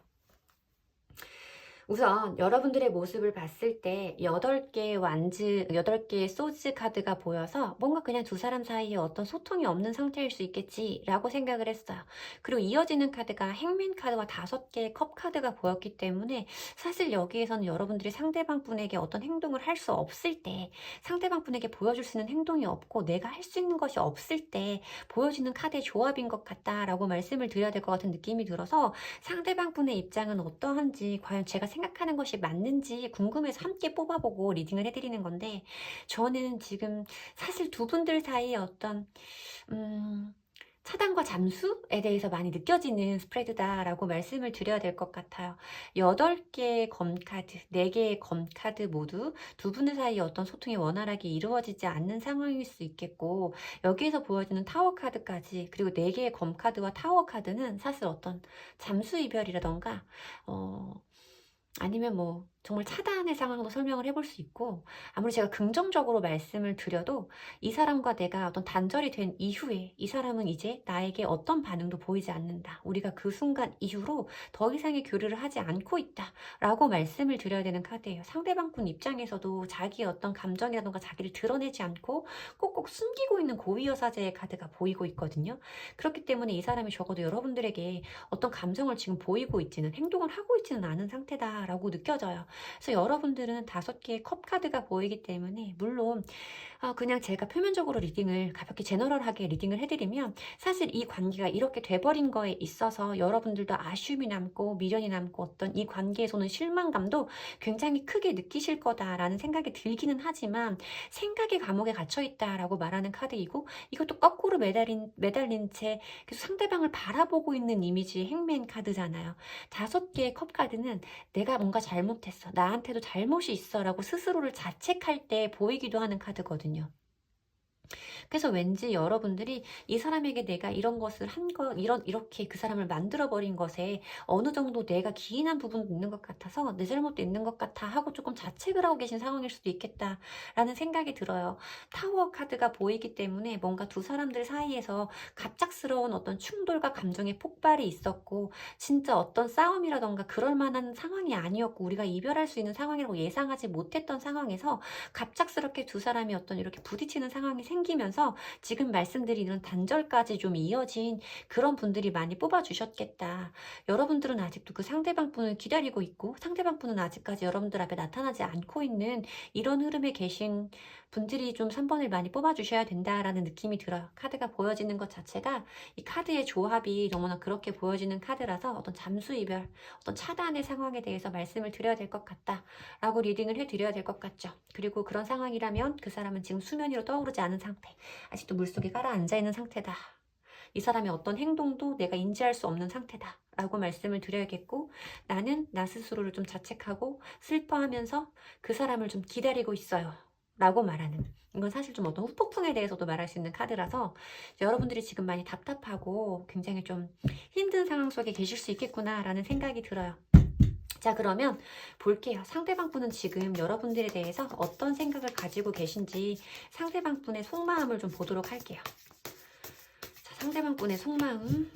우선 여러분들의 모습을 봤을 때 8개의 소즈 카드가 보여서 뭔가 그냥 두 사람 사이에 어떤 소통이 없는 상태일 수 있겠지라고 생각을 했어요. 그리고 이어지는 카드가 행맨 카드와 5개의 컵 카드가 보였기 때문에 사실 여기에서는 여러분들이 상대방 분에게 어떤 행동을 할 수 없을 때, 상대방 분에게 보여줄 수 있는 행동이 없고 내가 할 수 있는 것이 없을 때 보여지는 카드의 조합인 것 같다라고 말씀을 드려야 될 것 같은 느낌이 들어서, 상대방 분의 입장은 어떠한지, 과연 제가 생각하는 것이 맞는지 궁금해서 함께 뽑아보고 리딩을 해드리는 건데, 저는 지금 사실 두 분들 사이에 어떤 차단과 잠수에 대해서 많이 느껴지는 스프레드다라고 말씀을 드려야 될 것 같아요. 8개의 검카드, 4개의 검카드 모두 두 분들 사이에 어떤 소통이 원활하게 이루어지지 않는 상황일 수 있겠고, 여기에서 보여지는 타워 카드까지, 그리고 4개의 검카드와 타워 카드는 사실 어떤 잠수 이별이라던가 아니면 뭐 정말 차단의 상황도 설명을 해볼 수 있고, 아무리 제가 긍정적으로 말씀을 드려도 이 사람과 내가 어떤 단절이 된 이후에 이 사람은 이제 나에게 어떤 반응도 보이지 않는다. 우리가 그 순간 이후로 더 이상의 교류를 하지 않고 있다. 라고 말씀을 드려야 되는 카드예요. 상대방 분 입장에서도 자기의 어떤 감정이라던가 자기를 드러내지 않고 꼭꼭 숨기고 있는 고위여사제의 카드가 보이고 있거든요. 그렇기 때문에 이 사람이 적어도 여러분들에게 어떤 감정을 지금 보이고 있지는, 행동을 하고 있지는 않은 상태다라고 느껴져요. 그래서 여러분들은 5개의 컵 카드가 보이기 때문에, 물론 그냥 제가 표면적으로 리딩을 가볍게 제너럴하게 리딩을 해드리면 사실 이 관계가 이렇게 돼버린 거에 있어서 여러분들도 아쉬움이 남고 미련이 남고 어떤 이 관계에서는 실망감도 굉장히 크게 느끼실 거다라는 생각이 들기는 하지만, 생각의 감옥에 갇혀있다라고 말하는 카드이고, 이것도 거꾸로 매달린 채 계속 상대방을 바라보고 있는 이미지의 행맨 카드잖아요. 5개의 컵 카드는 내가 뭔가 잘못했어, 나한테도 잘못이 있어 라고 스스로를 자책할 때 보이기도 하는 카드거든요. 그래서 왠지 여러분들이 이 사람에게 내가 이런 것을 이렇게 그 사람을 만들어버린 것에 어느 정도 내가 기인한 부분도 있는 것 같아서, 내 잘못도 있는 것 같아 하고 조금 자책을 하고 계신 상황일 수도 있겠다라는 생각이 들어요. 타워 카드가 보이기 때문에 뭔가 두 사람들 사이에서 갑작스러운 어떤 충돌과 감정의 폭발이 있었고, 진짜 어떤 싸움이라던가 그럴 만한 상황이 아니었고, 우리가 이별할 수 있는 상황이라고 예상하지 못했던 상황에서 갑작스럽게 두 사람이 어떤 이렇게 부딪히는 상황이 생기면서 지금 말씀드린 이런 단절까지 좀 이어진 그런 분들이 많이 뽑아주셨겠다. 여러분들은 아직도 그 상대방 분을 기다리고 있고, 상대방 분은 아직까지 여러분들 앞에 나타나지 않고 있는 이런 흐름에 계신 분들이 좀 3번을 많이 뽑아주셔야 된다라는 느낌이 들어요. 카드가 보여지는 것 자체가 이 카드의 조합이 너무나 그렇게 보여지는 카드라서 어떤 잠수 이별, 어떤 차단의 상황에 대해서 말씀을 드려야 될 것 같다라고 리딩을 해드려야 될 것 같죠. 그리고 그런 상황이라면 그 사람은 지금 수면 위로 떠오르지 않은 상태, 아직도 물속에 가라앉아 있는 상태다. 이 사람의 어떤 행동도 내가 인지할 수 없는 상태다 라고 말씀을 드려야겠고, 나는 나 스스로를 좀 자책하고 슬퍼하면서 그 사람을 좀 기다리고 있어요 라고 말하는, 이건 사실 좀 어떤 후폭풍에 대해서도 말할 수 있는 카드라서 여러분들이 지금 많이 답답하고 굉장히 좀 힘든 상황 속에 계실 수 있겠구나 라는 생각이 들어요. 자, 그러면 볼게요. 상대방 분은 지금 여러분들에 대해서 어떤 생각을 가지고 계신지 상대방 분의 속마음을 좀 보도록 할게요. 자, 상대방 분의 속마음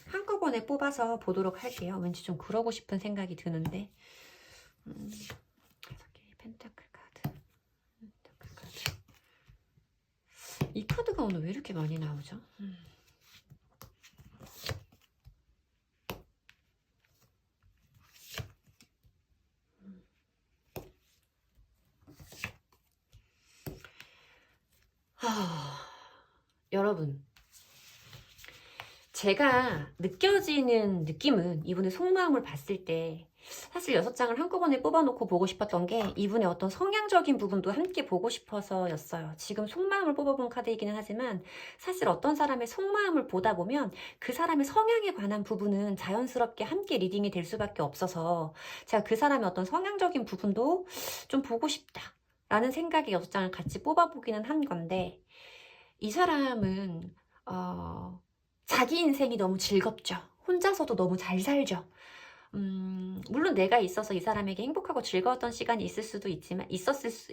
한꺼번에 뽑아서 보도록 할게요. 왠지 좀 그러고 싶은 생각이 드는데. 5개의 펜타클 카드. 이 카드가 오늘 왜 이렇게 많이 나오죠? 여러분, 제가 느껴지는 느낌은 이분의 속마음을 봤을 때 사실 6장을 한꺼번에 뽑아놓고 보고 싶었던 게 이분의 어떤 성향적인 부분도 함께 보고 싶어서였어요. 지금 속마음을 뽑아본 카드이기는 하지만 사실 어떤 사람의 속마음을 보다 보면 그 사람의 성향에 관한 부분은 자연스럽게 함께 리딩이 될 수밖에 없어서 제가 그 사람의 어떤 성향적인 부분도 좀 보고 싶다라는 생각에 6장을 같이 뽑아보기는 한 건데, 이 사람은 자기 인생이 너무 즐겁죠. 혼자서도 너무 잘 살죠. 물론 내가 있어서 이 사람에게 행복하고 즐거웠던 시간이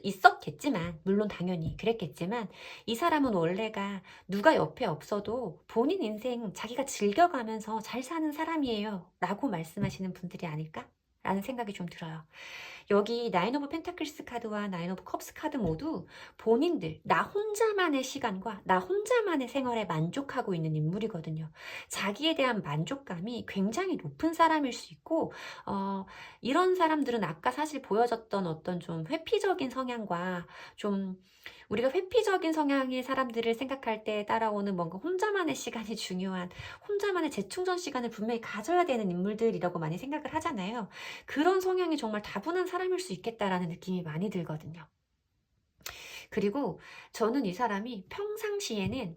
있었겠지만, 물론 당연히 그랬겠지만, 이 사람은 원래가 누가 옆에 없어도 본인 인생 자기가 즐겨가면서 잘 사는 사람이에요 라고 말씀하시는 분들이 아닐까? 라는 생각이 좀 들어요. 여기 나인 오브 펜타클스 카드와 나인 오브 컵스 카드 모두 본인들, 나 혼자만의 시간과 나 혼자만의 생활에 만족하고 있는 인물이거든요. 자기에 대한 만족감이 굉장히 높은 사람일 수 있고, 이런 사람들은 아까 사실 보여졌던 어떤 좀 회피적인 성향과 좀 우리가 회피적인 성향의 사람들을 생각할 때 따라오는 뭔가 혼자만의 시간이 중요한, 혼자만의 재충전 시간을 분명히 가져야 되는 인물들이라고 많이 생각을 하잖아요. 그런 성향이 정말 다분한 사람일 수 있겠다라는 느낌이 많이 들거든요. 그리고 저는 이 사람이 평상시에는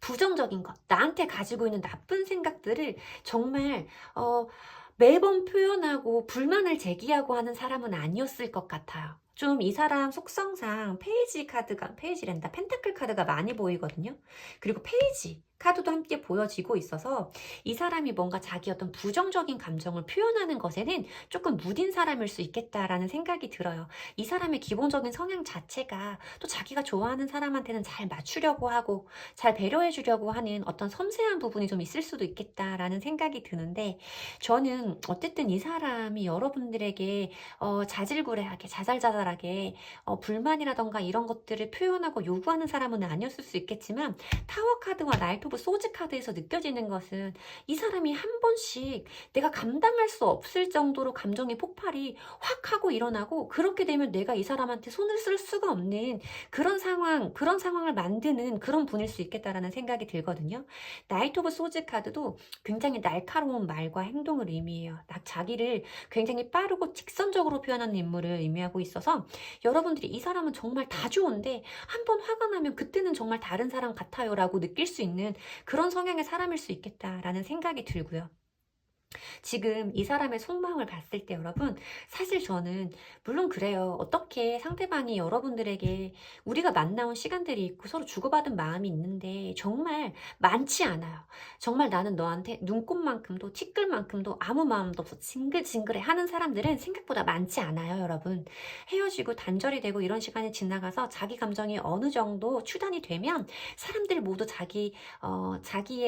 부정적인 것, 나한테 가지고 있는 나쁜 생각들을 정말 어 매번 표현하고 불만을 제기하고 하는 사람은 아니었을 것 같아요. 좀 이 사람 속성상 페이지랜다. 펜타클 카드가 많이 보이거든요. 그리고 페이지 카드도 함께 보여지고 있어서 이 사람이 뭔가 자기 어떤 부정적인 감정을 표현하는 것에는 조금 무딘 사람일 수 있겠다라는 생각이 들어요. 이 사람의 기본적인 성향 자체가 또 자기가 좋아하는 사람한테는 잘 맞추려고 하고 잘 배려해 주려고 하는 어떤 섬세한 부분이 좀 있을 수도 있겠다라는 생각이 드는데, 저는 어쨌든 이 사람이 여러분들에게 자질구레하게 자잘자잘하게 불만이라던가 이런 것들을 표현하고 요구하는 사람은 아니었을 수 있겠지만, 타워 카드와 나이트 오브 소즈 카드에서 느껴지는 것은 이 사람이 한 번씩 내가 감당할 수 없을 정도로 감정의 폭발이 확 하고 일어나고, 그렇게 되면 내가 이 사람한테 손을 쓸 수가 없는 그런 상황을 만드는 그런 분일 수 있겠다라는 생각이 들거든요. 나이트 오브 소즈 카드도 굉장히 날카로운 말과 행동을 의미해요. 자기를 굉장히 빠르고 직선적으로 표현하는 인물을 의미하고 있어서, 여러분들이 이 사람은 정말 다 좋은데 한 번 화가 나면 그때는 정말 다른 사람 같아요 라고 느낄 수 있는 그런 성향의 사람일 수 있겠다라는 생각이 들고요. 지금 이 사람의 속마음을 봤을 때 여러분, 사실 저는 물론 그래요. 어떻게 상대방이 여러분들에게, 우리가 만나온 시간들이 있고 서로 주고받은 마음이 있는데 정말 많지 않아요. 정말 나는 너한테 눈꽃만큼도 티끌만큼도 아무 마음도 없어 징글징글해 하는 사람들은 생각보다 많지 않아요, 여러분. 헤어지고 단절이 되고 이런 시간이 지나가서 자기 감정이 어느 정도 추단이 되면 사람들 모두 자기의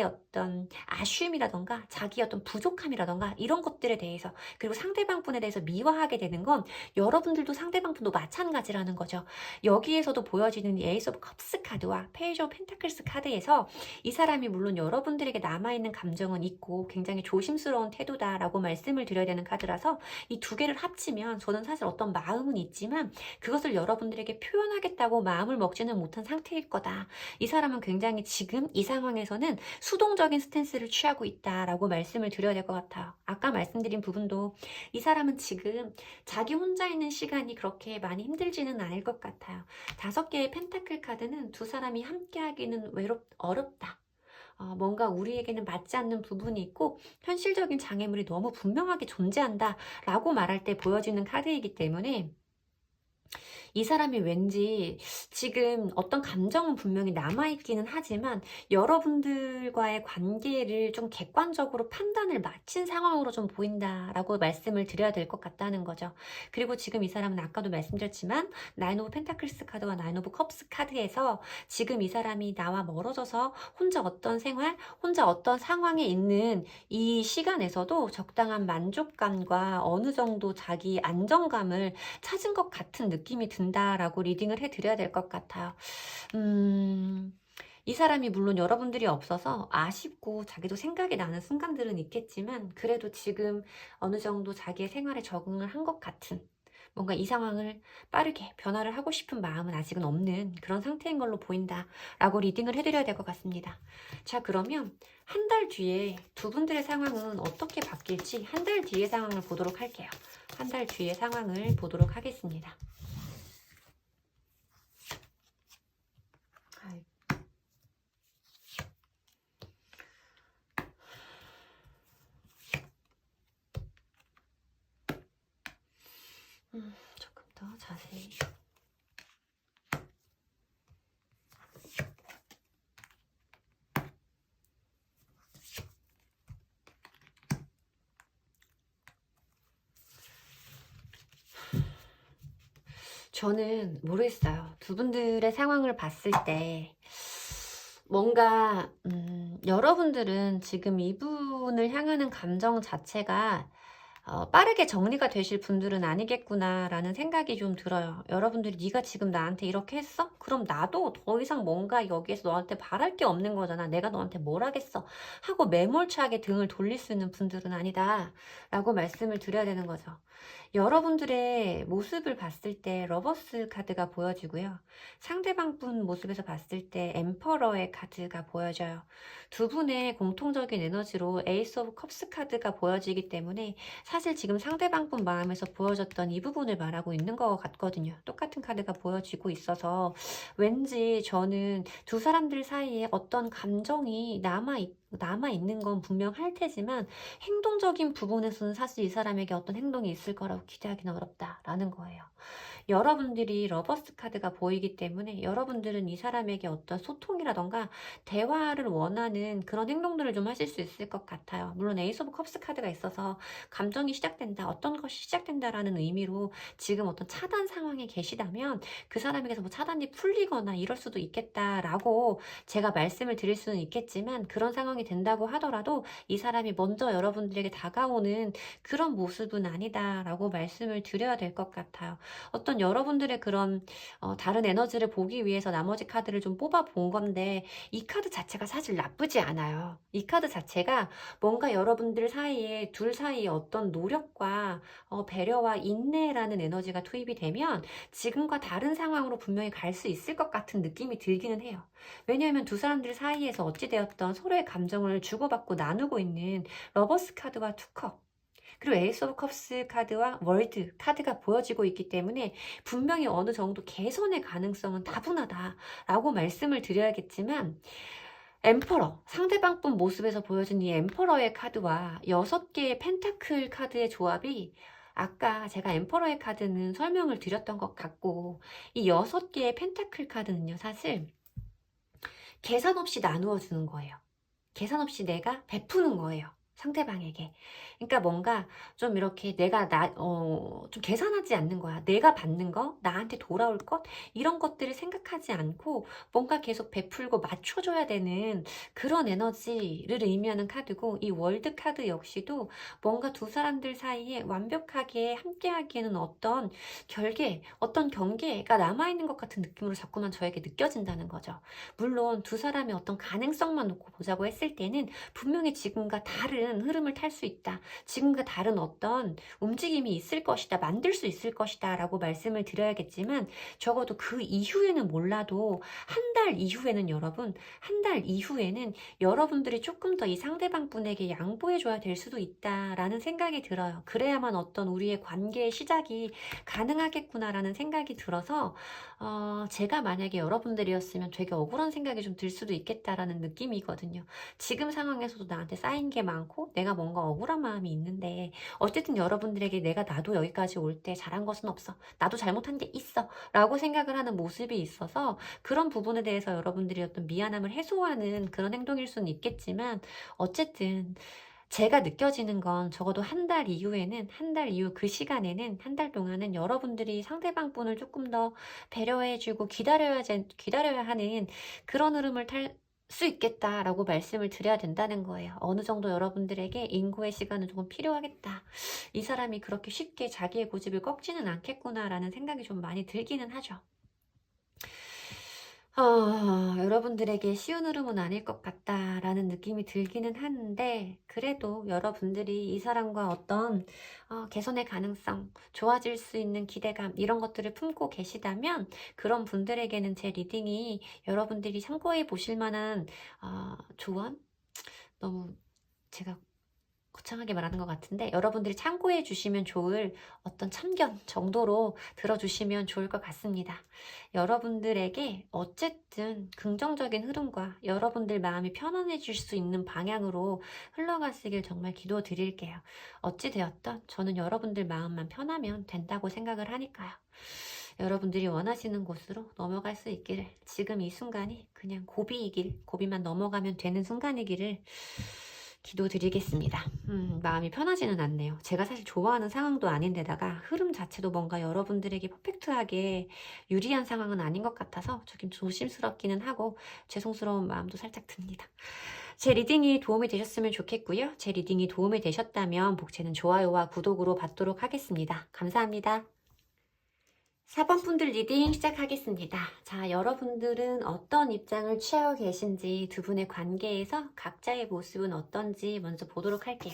어떤 아쉬움이라던가 자기의 어떤 부족함이라던가 이런 것들에 대해서, 그리고 상대방 분에 대해서 미화하게 되는 건 여러분들도 상대방 분도 마찬가지라는 거죠. 여기에서도 보여지는 이 에이스 오브 컵스 카드와 페이지 오브 펜타클스 카드에서 이 사람이 물론 여러분들에게 남아있는 감정은 있고 굉장히 조심스러운 태도다라고 말씀을 드려야 되는 카드라서, 이 두 개를 합치면 저는 사실 어떤 마음은 있지만 그것을 여러분들에게 표현하겠다고 마음을 먹지는 못한 상태일 거다. 이 사람은 굉장히 지금 이 상황에서는 수동적인 스탠스를 취하고 있다라고 말씀을 드려야 될 것 같아요. 아까 말씀드린 부분도 이 사람은 지금 자기 혼자 있는 시간이 그렇게 많이 힘들지는 않을 것 같아요. 5개의 펜타클 카드는 두 사람이 함께 하기는 어렵다. 뭔가 우리에게는 맞지 않는 부분이 있고 현실적인 장애물이 너무 분명하게 존재한다 라고 말할 때 보여지는 카드이기 때문에, 이 사람이 왠지 지금 어떤 감정은 분명히 남아있기는 하지만 여러분들과의 관계를 좀 객관적으로 판단을 마친 상황으로 좀 보인다라고 말씀을 드려야 될 것 같다는 거죠. 그리고 지금 이 사람은 아까도 말씀드렸지만 나인 오브 펜타클스 카드와 나인 오브 컵스 카드에서 지금 이 사람이 나와 멀어져서 혼자 어떤 생활, 혼자 어떤 상황에 있는 이 시간에서도 적당한 만족감과 어느 정도 자기 안정감을 찾은 것 같은 느낌이 든다라고 리딩을 해드려야 될 것 같아요. 이 사람이 물론 여러분들이 없어서 아쉽고 자기도 생각이 나는 순간들은 있겠지만, 그래도 지금 어느 정도 자기의 생활에 적응을 한 것 같은, 뭔가 이 상황을 빠르게 변화를 하고 싶은 마음은 아직은 없는 그런 상태인 걸로 보인다라고 리딩을 해드려야 될 것 같습니다. 자, 그러면 한 달 뒤에 두 분들의 상황은 어떻게 바뀔지 한 달 뒤의 상황을 보도록 할게요. 한 달 뒤의 상황을 보도록 하겠습니다. 조금 더 자세히. 저는 모르겠어요. 두 분들의 상황을 봤을 때 뭔가 여러분들은 지금 이분을 향하는 감정 자체가 빠르게 정리가 되실 분들은 아니겠구나라는 생각이 좀 들어요. 여러분들이 네가 지금 나한테 이렇게 했어? 그럼 나도 더 이상 뭔가 여기에서 너한테 바랄 게 없는 거잖아. 내가 너한테 뭘 하겠어? 하고 매몰차게 등을 돌릴 수 있는 분들은 아니다 라고 말씀을 드려야 되는 거죠. 여러분들의 모습을 봤을 때 러버스 카드가 보여지고요. 상대방 분 모습에서 봤을 때 엠퍼러의 카드가 보여져요. 두 분의 공통적인 에너지로 에이스 오브 컵스 카드가 보여지기 때문에 사실 지금 상대방 분 마음에서 보여졌던 이 부분을 말하고 있는 것 같거든요. 똑같은 카드가 보여지고 있어서 왠지 저는 두 사람들 사이에 어떤 감정이 남아있는 건 분명할 테지만 행동적인 부분에서는 사실 이 사람에게 어떤 행동이 있을 거라고 기대하기는 어렵다라는 거예요. 여러분들이 러버스 카드가 보이기 때문에 여러분들은 이 사람에게 어떤 소통이라던가 대화를 원하는 그런 행동들을 좀 하실 수 있을 것 같아요. 물론 에이스 오브 컵스 카드가 있어서 감정이 시작된다, 어떤 것이 시작된다라는 의미로 지금 어떤 차단 상황에 계시다면 그 사람에게서 뭐 차단이 풀리거나 이럴 수도 있겠다라고 제가 말씀을 드릴 수는 있겠지만, 그런 상황이 된다고 하더라도 이 사람이 먼저 여러분들에게 다가오는 그런 모습은 아니다라고 말씀을 드려야 될 것 같아요. 어떤 여러분들의 그런 다른 에너지를 보기 위해서 나머지 카드를 좀 뽑아 본 건데, 이 카드 자체가 사실 나쁘지 않아요. 이 카드 자체가 뭔가 여러분들 사이에, 둘 사이에 어떤 노력과 배려와 인내라는 에너지가 투입이 되면 지금과 다른 상황으로 분명히 갈 수 있을 것 같은 느낌이 들기는 해요. 왜냐하면 두 사람들 사이에서 어찌되었던 서로의 감정을 주고받고 나누고 있는 러버스 카드와 투컵, 그리고 에이스 오브 컵스 카드와 월드 카드가 보여지고 있기 때문에 분명히 어느 정도 개선의 가능성은 다분하다라고 말씀을 드려야겠지만, 엠퍼러, 상대방 분 모습에서 보여진 이 엠퍼러의 카드와 6개의 펜타클 카드의 조합이, 아까 제가 엠퍼러의 카드는 설명을 드렸던 것 같고, 이 6개의 펜타클 카드는요, 사실 계산 없이 나누어 주는 거예요. 계산 없이 내가 베푸는 거예요, 상대방에게. 그러니까 뭔가 좀 이렇게 좀 계산하지 않는 거야. 내가 받는 거, 나한테 돌아올 것, 이런 것들을 생각하지 않고 뭔가 계속 베풀고 맞춰줘야 되는 그런 에너지를 의미하는 카드고, 이 월드 카드 역시도 뭔가 두 사람들 사이에 완벽하게 함께하기에는 어떤 경계가 남아있는 것 같은 느낌으로 자꾸만 저에게 느껴진다는 거죠. 물론 두 사람의 어떤 가능성만 놓고 보자고 했을 때는 분명히 지금과 다른 흐름을 탈 수 있다, 지금과 다른 어떤 움직임이 있을 것이다, 만들 수 있을 것이다 라고 말씀을 드려야겠지만, 적어도 그 이후에는 몰라도 한 달 이후에는 여러분들이 조금 더 이 상대방 분에게 양보해줘야 될 수도 있다라는 생각이 들어요. 그래야만 어떤 우리의 관계의 시작이 가능하겠구나라는 생각이 들어서 제가 만약에 여러분들이었으면 되게 억울한 생각이 좀 들 수도 있겠다라는 느낌이거든요. 지금 상황에서도 나한테 쌓인 게 많고 내가 뭔가 억울한 마음이 있는데, 어쨌든 여러분들에게 나도 여기까지 올 때 잘한 것은 없어, 나도 잘못한 게 있어 라고 생각을 하는 모습이 있어서, 그런 부분에 대해서 여러분들이 어떤 미안함을 해소하는 그런 행동일 수는 있겠지만, 어쨌든 제가 느껴지는 건 적어도 한 달 이후 그 시간에는, 한 달 동안은 여러분들이 상대방 분을 조금 더 배려해주고 기다려야 하는 그런 흐름을 탈 수 있겠다라고 말씀을 드려야 된다는 거예요. 어느 정도 여러분들에게 인고의 시간은 조금 필요하겠다. 이 사람이 그렇게 쉽게 자기의 고집을 꺾지는 않겠구나라는 생각이 좀 많이 들기는 하죠. 여러분들에게 쉬운 흐름은 아닐 것 같다라는 느낌이 들기는 하는데, 그래도 여러분들이 이 사람과 어떤 개선의 가능성, 좋아질 수 있는 기대감, 이런 것들을 품고 계시다면 그런 분들에게는 제 리딩이 여러분들이 참고해 보실 만한 조언? 너무 제가 거창하게 말하는 것 같은데, 여러분들이 참고해 주시면 좋을 어떤 참견 정도로 들어주시면 좋을 것 같습니다. 여러분들에게 어쨌든 긍정적인 흐름과 여러분들 마음이 편안해질 수 있는 방향으로 흘러가시길 정말 기도드릴게요. 어찌되었던 저는 여러분들 마음만 편하면 된다고 생각을 하니까요. 여러분들이 원하시는 곳으로 넘어갈 수 있기를, 지금 이 순간이 그냥 고비만 넘어가면 되는 순간이기를 기도드리겠습니다. 마음이 편하지는 않네요. 제가 사실 좋아하는 상황도 아닌데다가 흐름 자체도 뭔가 여러분들에게 퍼펙트하게 유리한 상황은 아닌 것 같아서 조금 조심스럽기는 하고 죄송스러운 마음도 살짝 듭니다. 제 리딩이 도움이 되셨으면 좋겠고요. 제 리딩이 도움이 되셨다면 복채는 좋아요와 구독으로 받도록 하겠습니다. 감사합니다. 4번 분들 리딩 시작하겠습니다. 자, 여러분들은 어떤 입장을 취하고 계신지, 두 분의 관계에서 각자의 모습은 어떤지 먼저 보도록 할게요.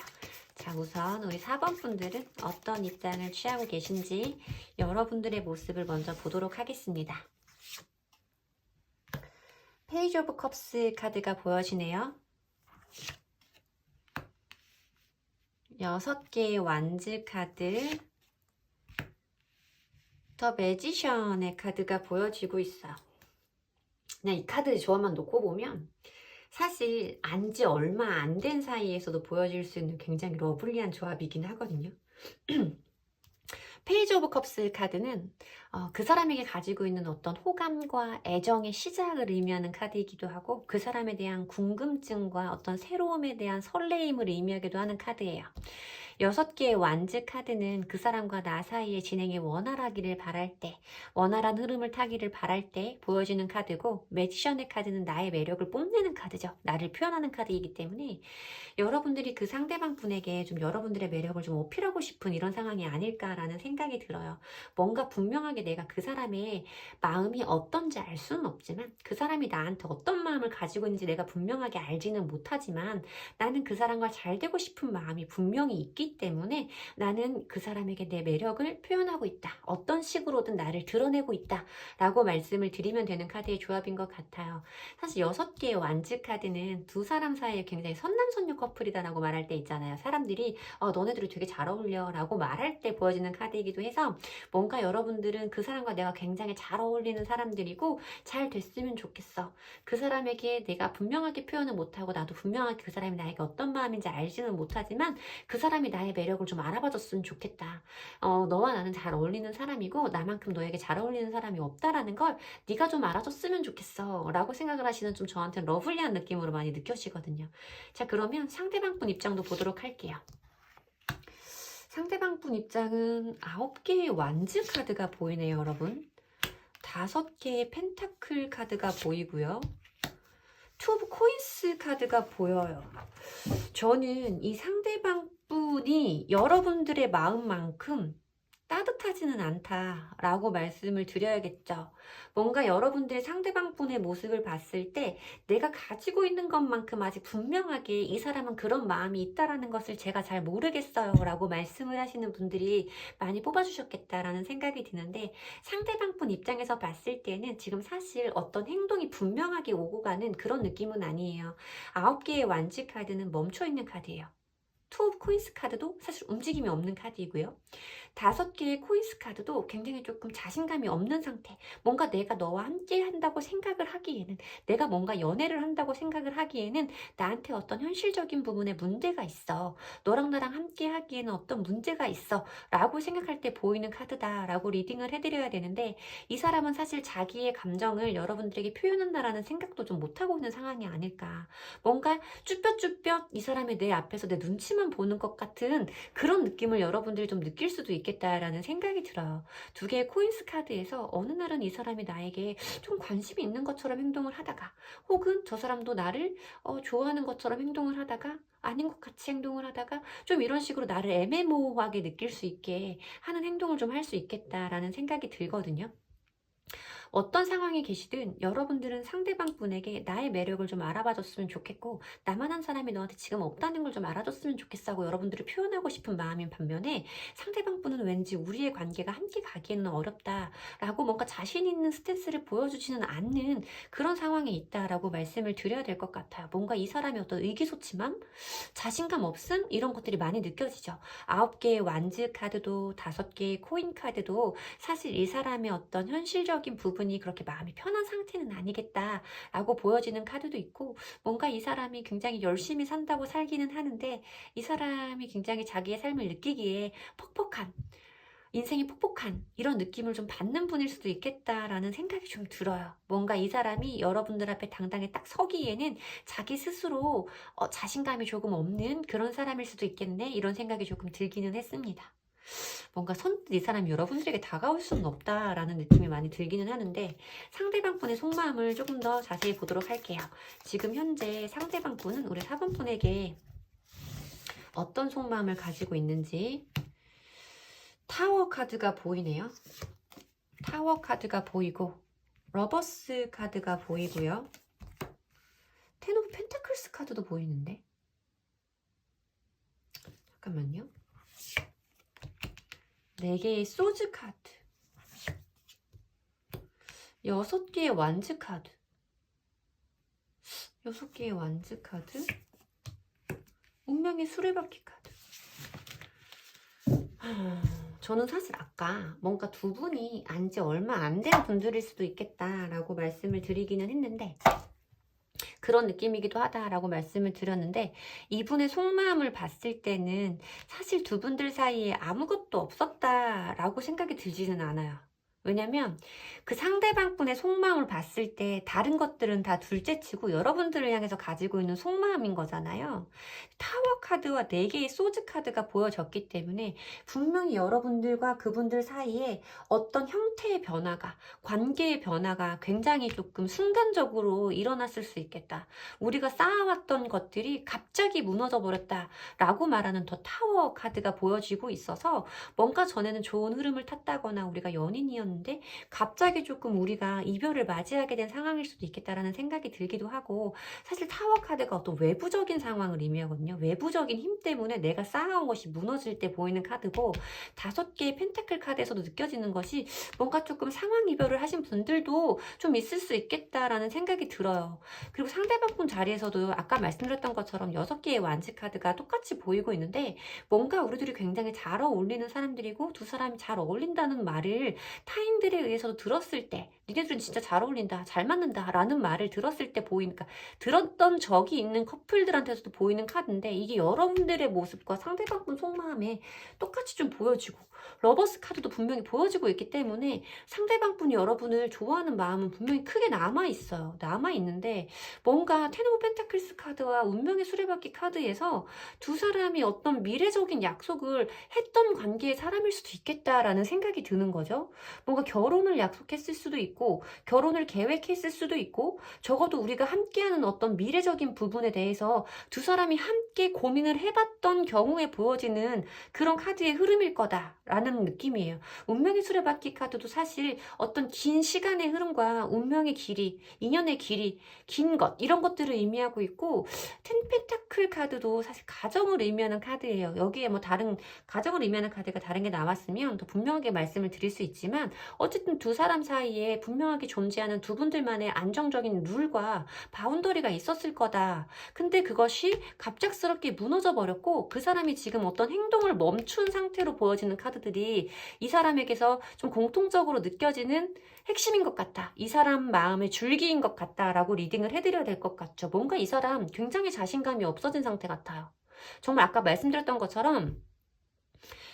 자, 우선 우리 4번 분들은 어떤 입장을 취하고 계신지 여러분들의 모습을 먼저 보도록 하겠습니다. 페이지 오브 컵스 카드가 보여지네요. 6개의 완즈 카드, 더 매지션의 카드가 보여지고 있어요. 그냥 이 카드 조합만 놓고 보면 사실 안지 얼마 안 된 사이에서도 보여질 수 있는 굉장히 러블리한 조합이긴 하거든요. 페이지 오브 컵스 카드는 그 사람에게 가지고 있는 어떤 호감과 애정의 시작을 의미하는 카드이기도 하고 그 사람에 대한 궁금증과 어떤 새로움에 대한 설레임을 의미하기도 하는 카드예요. 6개의 완즈 카드는 그 사람과 나 사이의 진행이 원활하기를 바랄 때, 원활한 흐름을 타기를 바랄 때 보여지는 카드고, 매지션의 카드는 나의 매력을 뽐내는 카드죠. 나를 표현하는 카드이기 때문에 여러분들이 그 상대방 분에게 좀 여러분들의 매력을 좀 어필하고 싶은 이런 상황이 아닐까라는 생각이 들어요. 뭔가 분명하게 내가 그 사람의 마음이 어떤지 알 수는 없지만 그 사람이 나한테 어떤 마음을 가지고 있는지 내가 분명하게 알지는 못하지만 나는 그 사람과 잘 되고 싶은 마음이 분명히 있기 때문에 나는 그 사람에게 내 매력을 표현하고 있다. 어떤 식으로든 나를 드러내고 있다. 라고 말씀을 드리면 되는 카드의 조합인 것 같아요. 사실 6개의 완즈 카드는 두 사람 사이에 굉장히 선남선녀 커플이다라고 말할 때 있잖아요. 사람들이 너네들이 되게 잘 어울려 라고 말할 때 보여지는 카드이기도 해서 뭔가 여러분들은 그 사람과 내가 굉장히 잘 어울리는 사람들이고 잘 됐으면 좋겠어. 그 사람에게 내가 분명하게 표현을 못하고 나도 분명하게 그 사람이 나에게 어떤 마음인지 알지는 못하지만 그 사람이 나의 매력을 좀 알아봐줬으면 좋겠다. 너와 나는 잘 어울리는 사람이고 나만큼 너에게 잘 어울리는 사람이 없다라는 걸 네가 좀 알아줬으면 좋겠어 라고 생각을 하시는 좀 저한테는 러블리한 느낌으로 많이 느껴지거든요. 자, 그러면 상대방 분 입장도 보도록 할게요. 상대방 분 입장은 9개의 완즈 카드가 보이네요, 여러분. 5개의 펜타클 카드가 보이고요. 투 오브 코인스 카드가 보여요. 저는 이 상대방 분이 여러분들의 마음만큼 따뜻하지는 않다라고 말씀을 드려야겠죠. 뭔가 여러분들의 상대방 분의 모습을 봤을 때 내가 가지고 있는 것만큼 아직 분명하게 이 사람은 그런 마음이 있다라는 것을 제가 잘 모르겠어요 라고 말씀을 하시는 분들이 많이 뽑아주셨겠다라는 생각이 드는데 상대방 분 입장에서 봤을 때는 지금 사실 어떤 행동이 분명하게 오고 가는 그런 느낌은 아니에요. 9개의 완즈 카드는 멈춰있는 카드예요. 투 오브 코인스 카드도 사실 움직임이 없는 카드이고요. 5개의 코인스 카드도 굉장히 조금 자신감이 없는 상태. 뭔가 내가 너와 함께 한다고 생각을 하기에는, 내가 뭔가 연애를 한다고 생각을 하기에는 나한테 어떤 현실적인 부분에 문제가 있어. 너랑 나랑 함께 하기에는 어떤 문제가 있어. 라고 생각할 때 보이는 카드다. 라고 리딩을 해드려야 되는데 이 사람은 사실 자기의 감정을 여러분들에게 표현한다라는 생각도 좀 못하고 있는 상황이 아닐까. 뭔가 쭈뼛쭈뼛 이 사람이 내 앞에서 내 눈치만 보는 것 같은 그런 느낌을 여러분들이 좀 느낄 수도 있겠다라는 생각이 들어요. 2개의 코인스 카드에서 어느 날은 이 사람이 나에게 좀 관심이 있는 것처럼 행동을 하다가 혹은 저 사람도 나를 좋아하는 것처럼 행동을 하다가 아닌 것 같이 행동을 하다가 좀 이런 식으로 나를 애매모호하게 느낄 수 있게 하는 행동을 좀 할 수 있겠다라는 생각이 들거든요. 어떤 상황에 계시든 여러분들은 상대방 분에게 나의 매력을 좀 알아봐줬으면 좋겠고 나만한 사람이 너한테 지금 없다는 걸 좀 알아줬으면 좋겠다고 여러분들을 표현하고 싶은 마음인 반면에 상대방 분은 왠지 우리의 관계가 함께 가기에는 어렵다라고 뭔가 자신 있는 스탠스를 보여주지는 않는 그런 상황에 있다라고 말씀을 드려야 될 것 같아요. 뭔가 이 사람의 어떤 의기소침함, 자신감 없음 이런 것들이 많이 느껴지죠. 9개의 완즈 카드도 5개의 코인 카드도 사실 이 사람의 어떤 현실적인 부분이 그렇게 마음이 편한 상태는 아니겠다라고 보여지는 카드도 있고 뭔가 이 사람이 굉장히 열심히 산다고 살기는 하는데 이 사람이 굉장히 자기의 삶을 느끼기에 퍽퍽한 인생이 폭폭한 이런 느낌을 좀 받는 분일 수도 있겠다라는 생각이 좀 들어요. 뭔가 이 사람이 여러분들 앞에 당당히 딱 서기에는 자기 스스로 자신감이 조금 없는 그런 사람일 수도 있겠네 이런 생각이 조금 들기는 했습니다. 뭔가 선뜻 이 사람이 여러분들에게 다가올 수는 없다라는 느낌이 많이 들기는 하는데 상대방 분의 속마음을 조금 더 자세히 보도록 할게요. 지금 현재 상대방 분은 우리 4번 분에게 어떤 속마음을 가지고 있는지 타워 카드가 보이네요. 타워 카드가 보이고 러버스 카드가 보이고요. 텐 오브 펜타클스 카드도 보이는데 잠깐만요. 4개의 소즈 카드 6개의 완즈 카드 6개의 완즈 카드 운명의 수레바퀴 카드 저는 사실 아까 뭔가 두 분이 안지 얼마 안 된 분들일 수도 있겠다라고 말씀을 드리기는 했는데, 그런 느낌이기도 하다라고 말씀을 드렸는데, 이분의 속마음을 봤을 때는 사실 두 분들 사이에 아무것도 없었다라고 생각이 들지는 않아요. 왜냐면 그 상대방 분의 속마음을 봤을 때 다른 것들은 다 둘째치고 여러분들을 향해서 가지고 있는 속마음인 거잖아요. 타워 카드와 4개의 소즈 카드가 보여졌기 때문에 분명히 여러분들과 그분들 사이에 어떤 형태의 변화가, 관계의 변화가 굉장히 조금 순간적으로 일어났을 수 있겠다. 우리가 쌓아왔던 것들이 갑자기 무너져 버렸다라고 말하는 더 타워 카드가 보여지고 있어서, 뭔가 전에는 좋은 흐름을 탔다거나 우리가 연인이었는데 갑자기 조금 우리가 이별을 맞이하게 된 상황일 수도 있겠다라는 생각이 들기도 하고, 사실 타워 카드가 어떤 외부적인 상황을 의미하거든요. 외부적인 힘 때문에 내가 쌓아온 것이 무너질 때 보이는 카드고, 5개의 펜타클 카드에서도 느껴지는 것이 뭔가 조금 상황 이별을 하신 분들도 좀 있을 수 있겠다라는 생각이 들어요. 그리고 상대방 분 자리에서도 아까 말씀드렸던 것처럼 6개의 완지 카드가 똑같이 보이고 있는데, 뭔가 우리들이 굉장히 잘 어울리는 사람들이고 두 사람이 잘 어울린다는 말을 타인들에 의해서도 들었을 때, 니네들은 진짜 잘 어울린다, 잘 맞는다 라는 말을 들었을 때 보이니까, 들었던 적이 있는 커플들한테서도 보이는 카드인데, 이게 여러분들의 모습과 상대방 분 속마음에 똑같이 좀 보여지고, 러버스 카드도 분명히 보여지고 있기 때문에 상대방 분이 여러분을 좋아하는 마음은 분명히 크게 남아있어요. 남아있는데, 뭔가 텐 오브 펜타클스 카드와 운명의 수레바퀴 카드에서 두 사람이 어떤 미래적인 약속을 했던 관계의 사람일 수도 있겠다라는 생각이 드는 거죠. 뭔가 결혼을 약속했을 수도 있고, 결혼을 계획했을 수도 있고, 적어도 우리가 함께하는 어떤 미래적인 부분에 대해서 두 사람이 함께 고민을 해봤던 경우에 보여지는 그런 카드의 흐름일 거다라는 느낌이에요. 운명의 수레바퀴 카드도 사실 어떤 긴 시간의 흐름과 운명의 길이, 인연의 길이, 긴 것, 이런 것들을 의미하고 있고, 텐펜타클 카드도 사실 가정을 의미하는 카드예요. 여기에 뭐 다른 가정을 의미하는 카드가 다른 게 나왔으면 더 분명하게 말씀을 드릴 수 있지만, 어쨌든 두 사람 사이에 분명하게 존재하는 두 분들만의 안정적인 룰과 바운더리가 있었을 거다. 근데 그것이 갑작스럽게 무너져 버렸고, 그 사람이 지금 어떤 행동을 멈춘 상태로 보여지는 카드들이 이 사람에게서 좀 공통적으로 느껴지는 핵심인 것 같다, 이 사람 마음의 줄기인 것 같다라고 리딩을 해드려야 될 것 같죠. 뭔가 이 사람 굉장히 자신감이 없어진 상태 같아요. 정말 아까 말씀드렸던 것처럼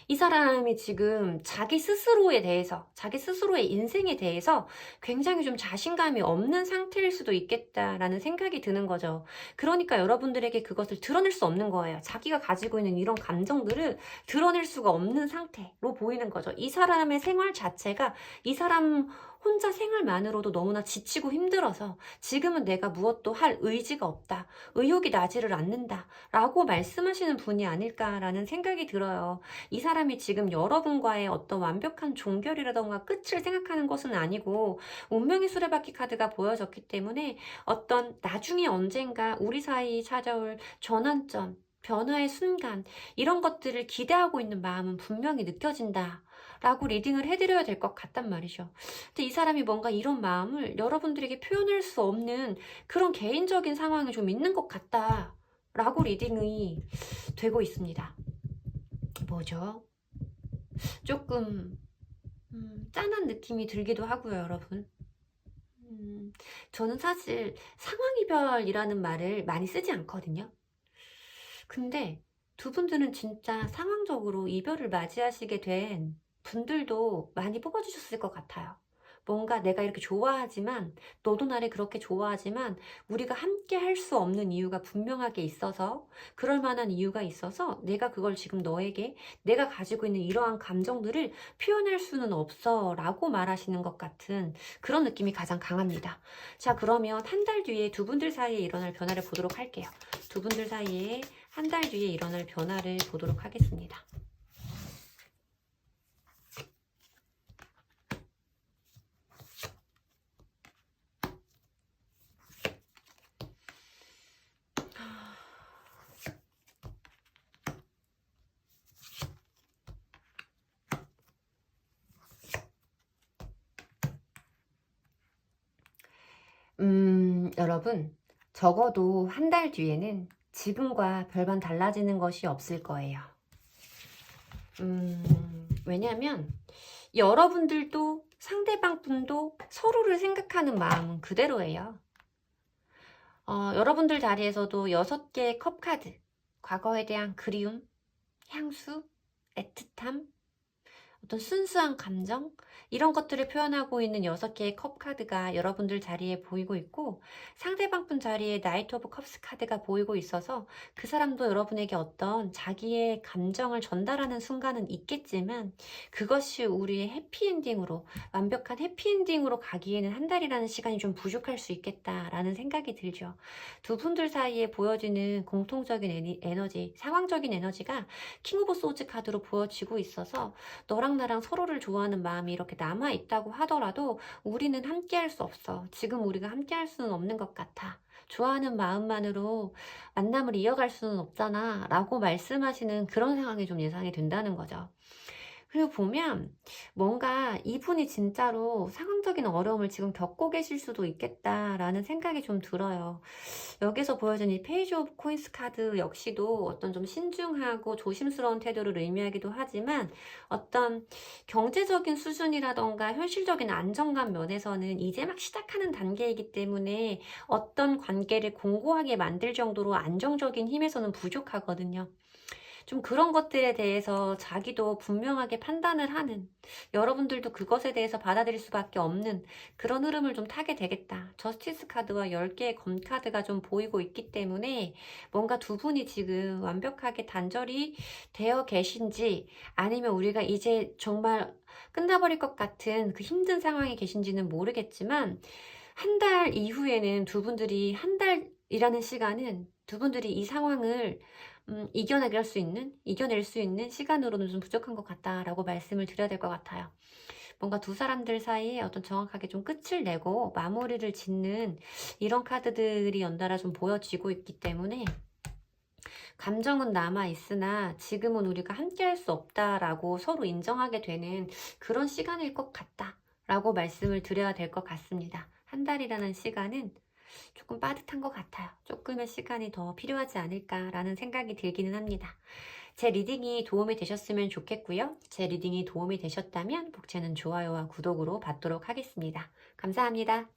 이 사람이 지금 자기 스스로에 대해서, 자기 스스로의 인생에 대해서 굉장히 좀 자신감이 없는 상태일 수도 있겠다라는 생각이 드는 거죠. 그러니까 여러분들에게 그것을 드러낼 수 없는 거예요. 자기가 가지고 있는 이런 감정들을 드러낼 수가 없는 상태로 보이는 거죠. 이 사람의 생활 자체가, 이 사람 혼자 생활만으로도 너무나 지치고 힘들어서 지금은 내가 무엇도 할 의지가 없다, 의욕이 나지를 않는다 라고 말씀하시는 분이 아닐까라는 생각이 들어요. 이 사람이 지금 여러분과의 어떤 완벽한 종결이라던가 끝을 생각하는 것은 아니고, 운명의 수레바퀴 카드가 보여졌기 때문에 어떤 나중에 언젠가 우리 사이에 찾아올 전환점, 변화의 순간, 이런 것들을 기대하고 있는 마음은 분명히 느껴진다 라고 리딩을 해드려야 될 것 같단 말이죠. 근데 이 사람이 뭔가 이런 마음을 여러분들에게 표현할 수 없는 그런 개인적인 상황이 좀 있는 것 같다 라고 리딩이 되고 있습니다. 뭐죠? 조금 짠한 느낌이 들기도 하고요, 여러분. 저는 사실 상황이별이라는 말을 많이 쓰지 않거든요. 근데 두 분들은 진짜 상황적으로 이별을 맞이하시게 된 분들도 많이 뽑아주셨을 것 같아요. 뭔가 내가 이렇게 좋아하지만, 너도 나를 그렇게 좋아하지만 우리가 함께 할 수 없는 이유가 분명하게 있어서, 그럴 만한 이유가 있어서 내가 그걸 지금 너에게, 내가 가지고 있는 이러한 감정들을 표현할 수는 없어 라고 말하시는 것 같은 그런 느낌이 가장 강합니다. 자, 그러면 한 달 뒤에 두 분들 사이에 일어날 변화를 보도록 할게요. 두 분들 사이에 한 달 뒤에 일어날 변화를 보도록 하겠습니다. 여러분, 적어도 한 달 뒤에는 지금과 별반 달라지는 것이 없을 거예요. 왜냐면 여러분들도 상대방 분도 서로를 생각하는 마음은 그대로예요. 여러분들 자리에서도 6개의 컵 카드, 과거에 대한 그리움, 향수, 애틋함, 어떤 순수한 감정, 이런 것들을 표현하고 있는 6개의 컵 카드가 여러분들 자리에 보이고 있고, 상대방 분 자리에 나이트 오브 컵스 카드가 보이고 있어서 그 사람도 여러분에게 어떤 자기의 감정을 전달하는 순간은 있겠지만, 그것이 우리의 해피엔딩으로, 완벽한 해피엔딩으로 가기에는 한 달이라는 시간이 좀 부족할 수 있겠다라는 생각이 들죠. 두 분들 사이에 보여지는 공통적인 에너지, 상황적인 에너지가 킹 오브 소즈 카드로 보여지고 있어서, 너랑 나랑 서로를 좋아하는 마음이 이렇게 남아있다고 하더라도 우리는 함께 할 수 없어. 지금 우리가 함께 할 수는 없는 것 같아. 좋아하는 마음만으로 만남을 이어갈 수는 없잖아. 라고 말씀하시는 그런 상황이 좀 예상이 된다는 거죠. 그리고 보면 뭔가 이분이 진짜로 상황적인 어려움을 지금 겪고 계실 수도 있겠다라는 생각이 좀 들어요. 여기서 보여준 이 페이지 오브 코인스 카드 역시도 어떤 좀 신중하고 조심스러운 태도를 의미하기도 하지만, 어떤 경제적인 수준이라던가 현실적인 안정감 면에서는 이제 막 시작하는 단계이기 때문에 어떤 관계를 공고하게 만들 정도로 안정적인 힘에서는 부족하거든요. 좀 그런 것들에 대해서 자기도 분명하게 판단을 하는, 여러분들도 그것에 대해서 받아들일 수밖에 없는 그런 흐름을 좀 타게 되겠다. 저스티스 카드와 10개의 검 카드가 좀 보이고 있기 때문에 뭔가 두 분이 지금 완벽하게 단절이 되어 계신지, 아니면 우리가 이제 정말 끝나버릴 것 같은 그 힘든 상황에 계신지는 모르겠지만, 한 달 이후에는 두 분들이, 한 달이라는 시간은 두 분들이 이 상황을 이겨낼 수 있는 시간으로는 좀 부족한 것 같다라고 말씀을 드려야 될 것 같아요. 뭔가 두 사람들 사이에 어떤 정확하게 좀 끝을 내고 마무리를 짓는 이런 카드들이 연달아 좀 보여지고 있기 때문에, 감정은 남아있으나 지금은 우리가 함께 할 수 없다라고 서로 인정하게 되는 그런 시간일 것 같다라고 말씀을 드려야 될 것 같습니다. 한 달이라는 시간은 조금 빠듯한 것 같아요. 조금의 시간이 더 필요하지 않을까라는 생각이 들기는 합니다. 제 리딩이 도움이 되셨으면 좋겠고요. 제 리딩이 도움이 되셨다면 복채는 좋아요와 구독으로 받도록 하겠습니다. 감사합니다.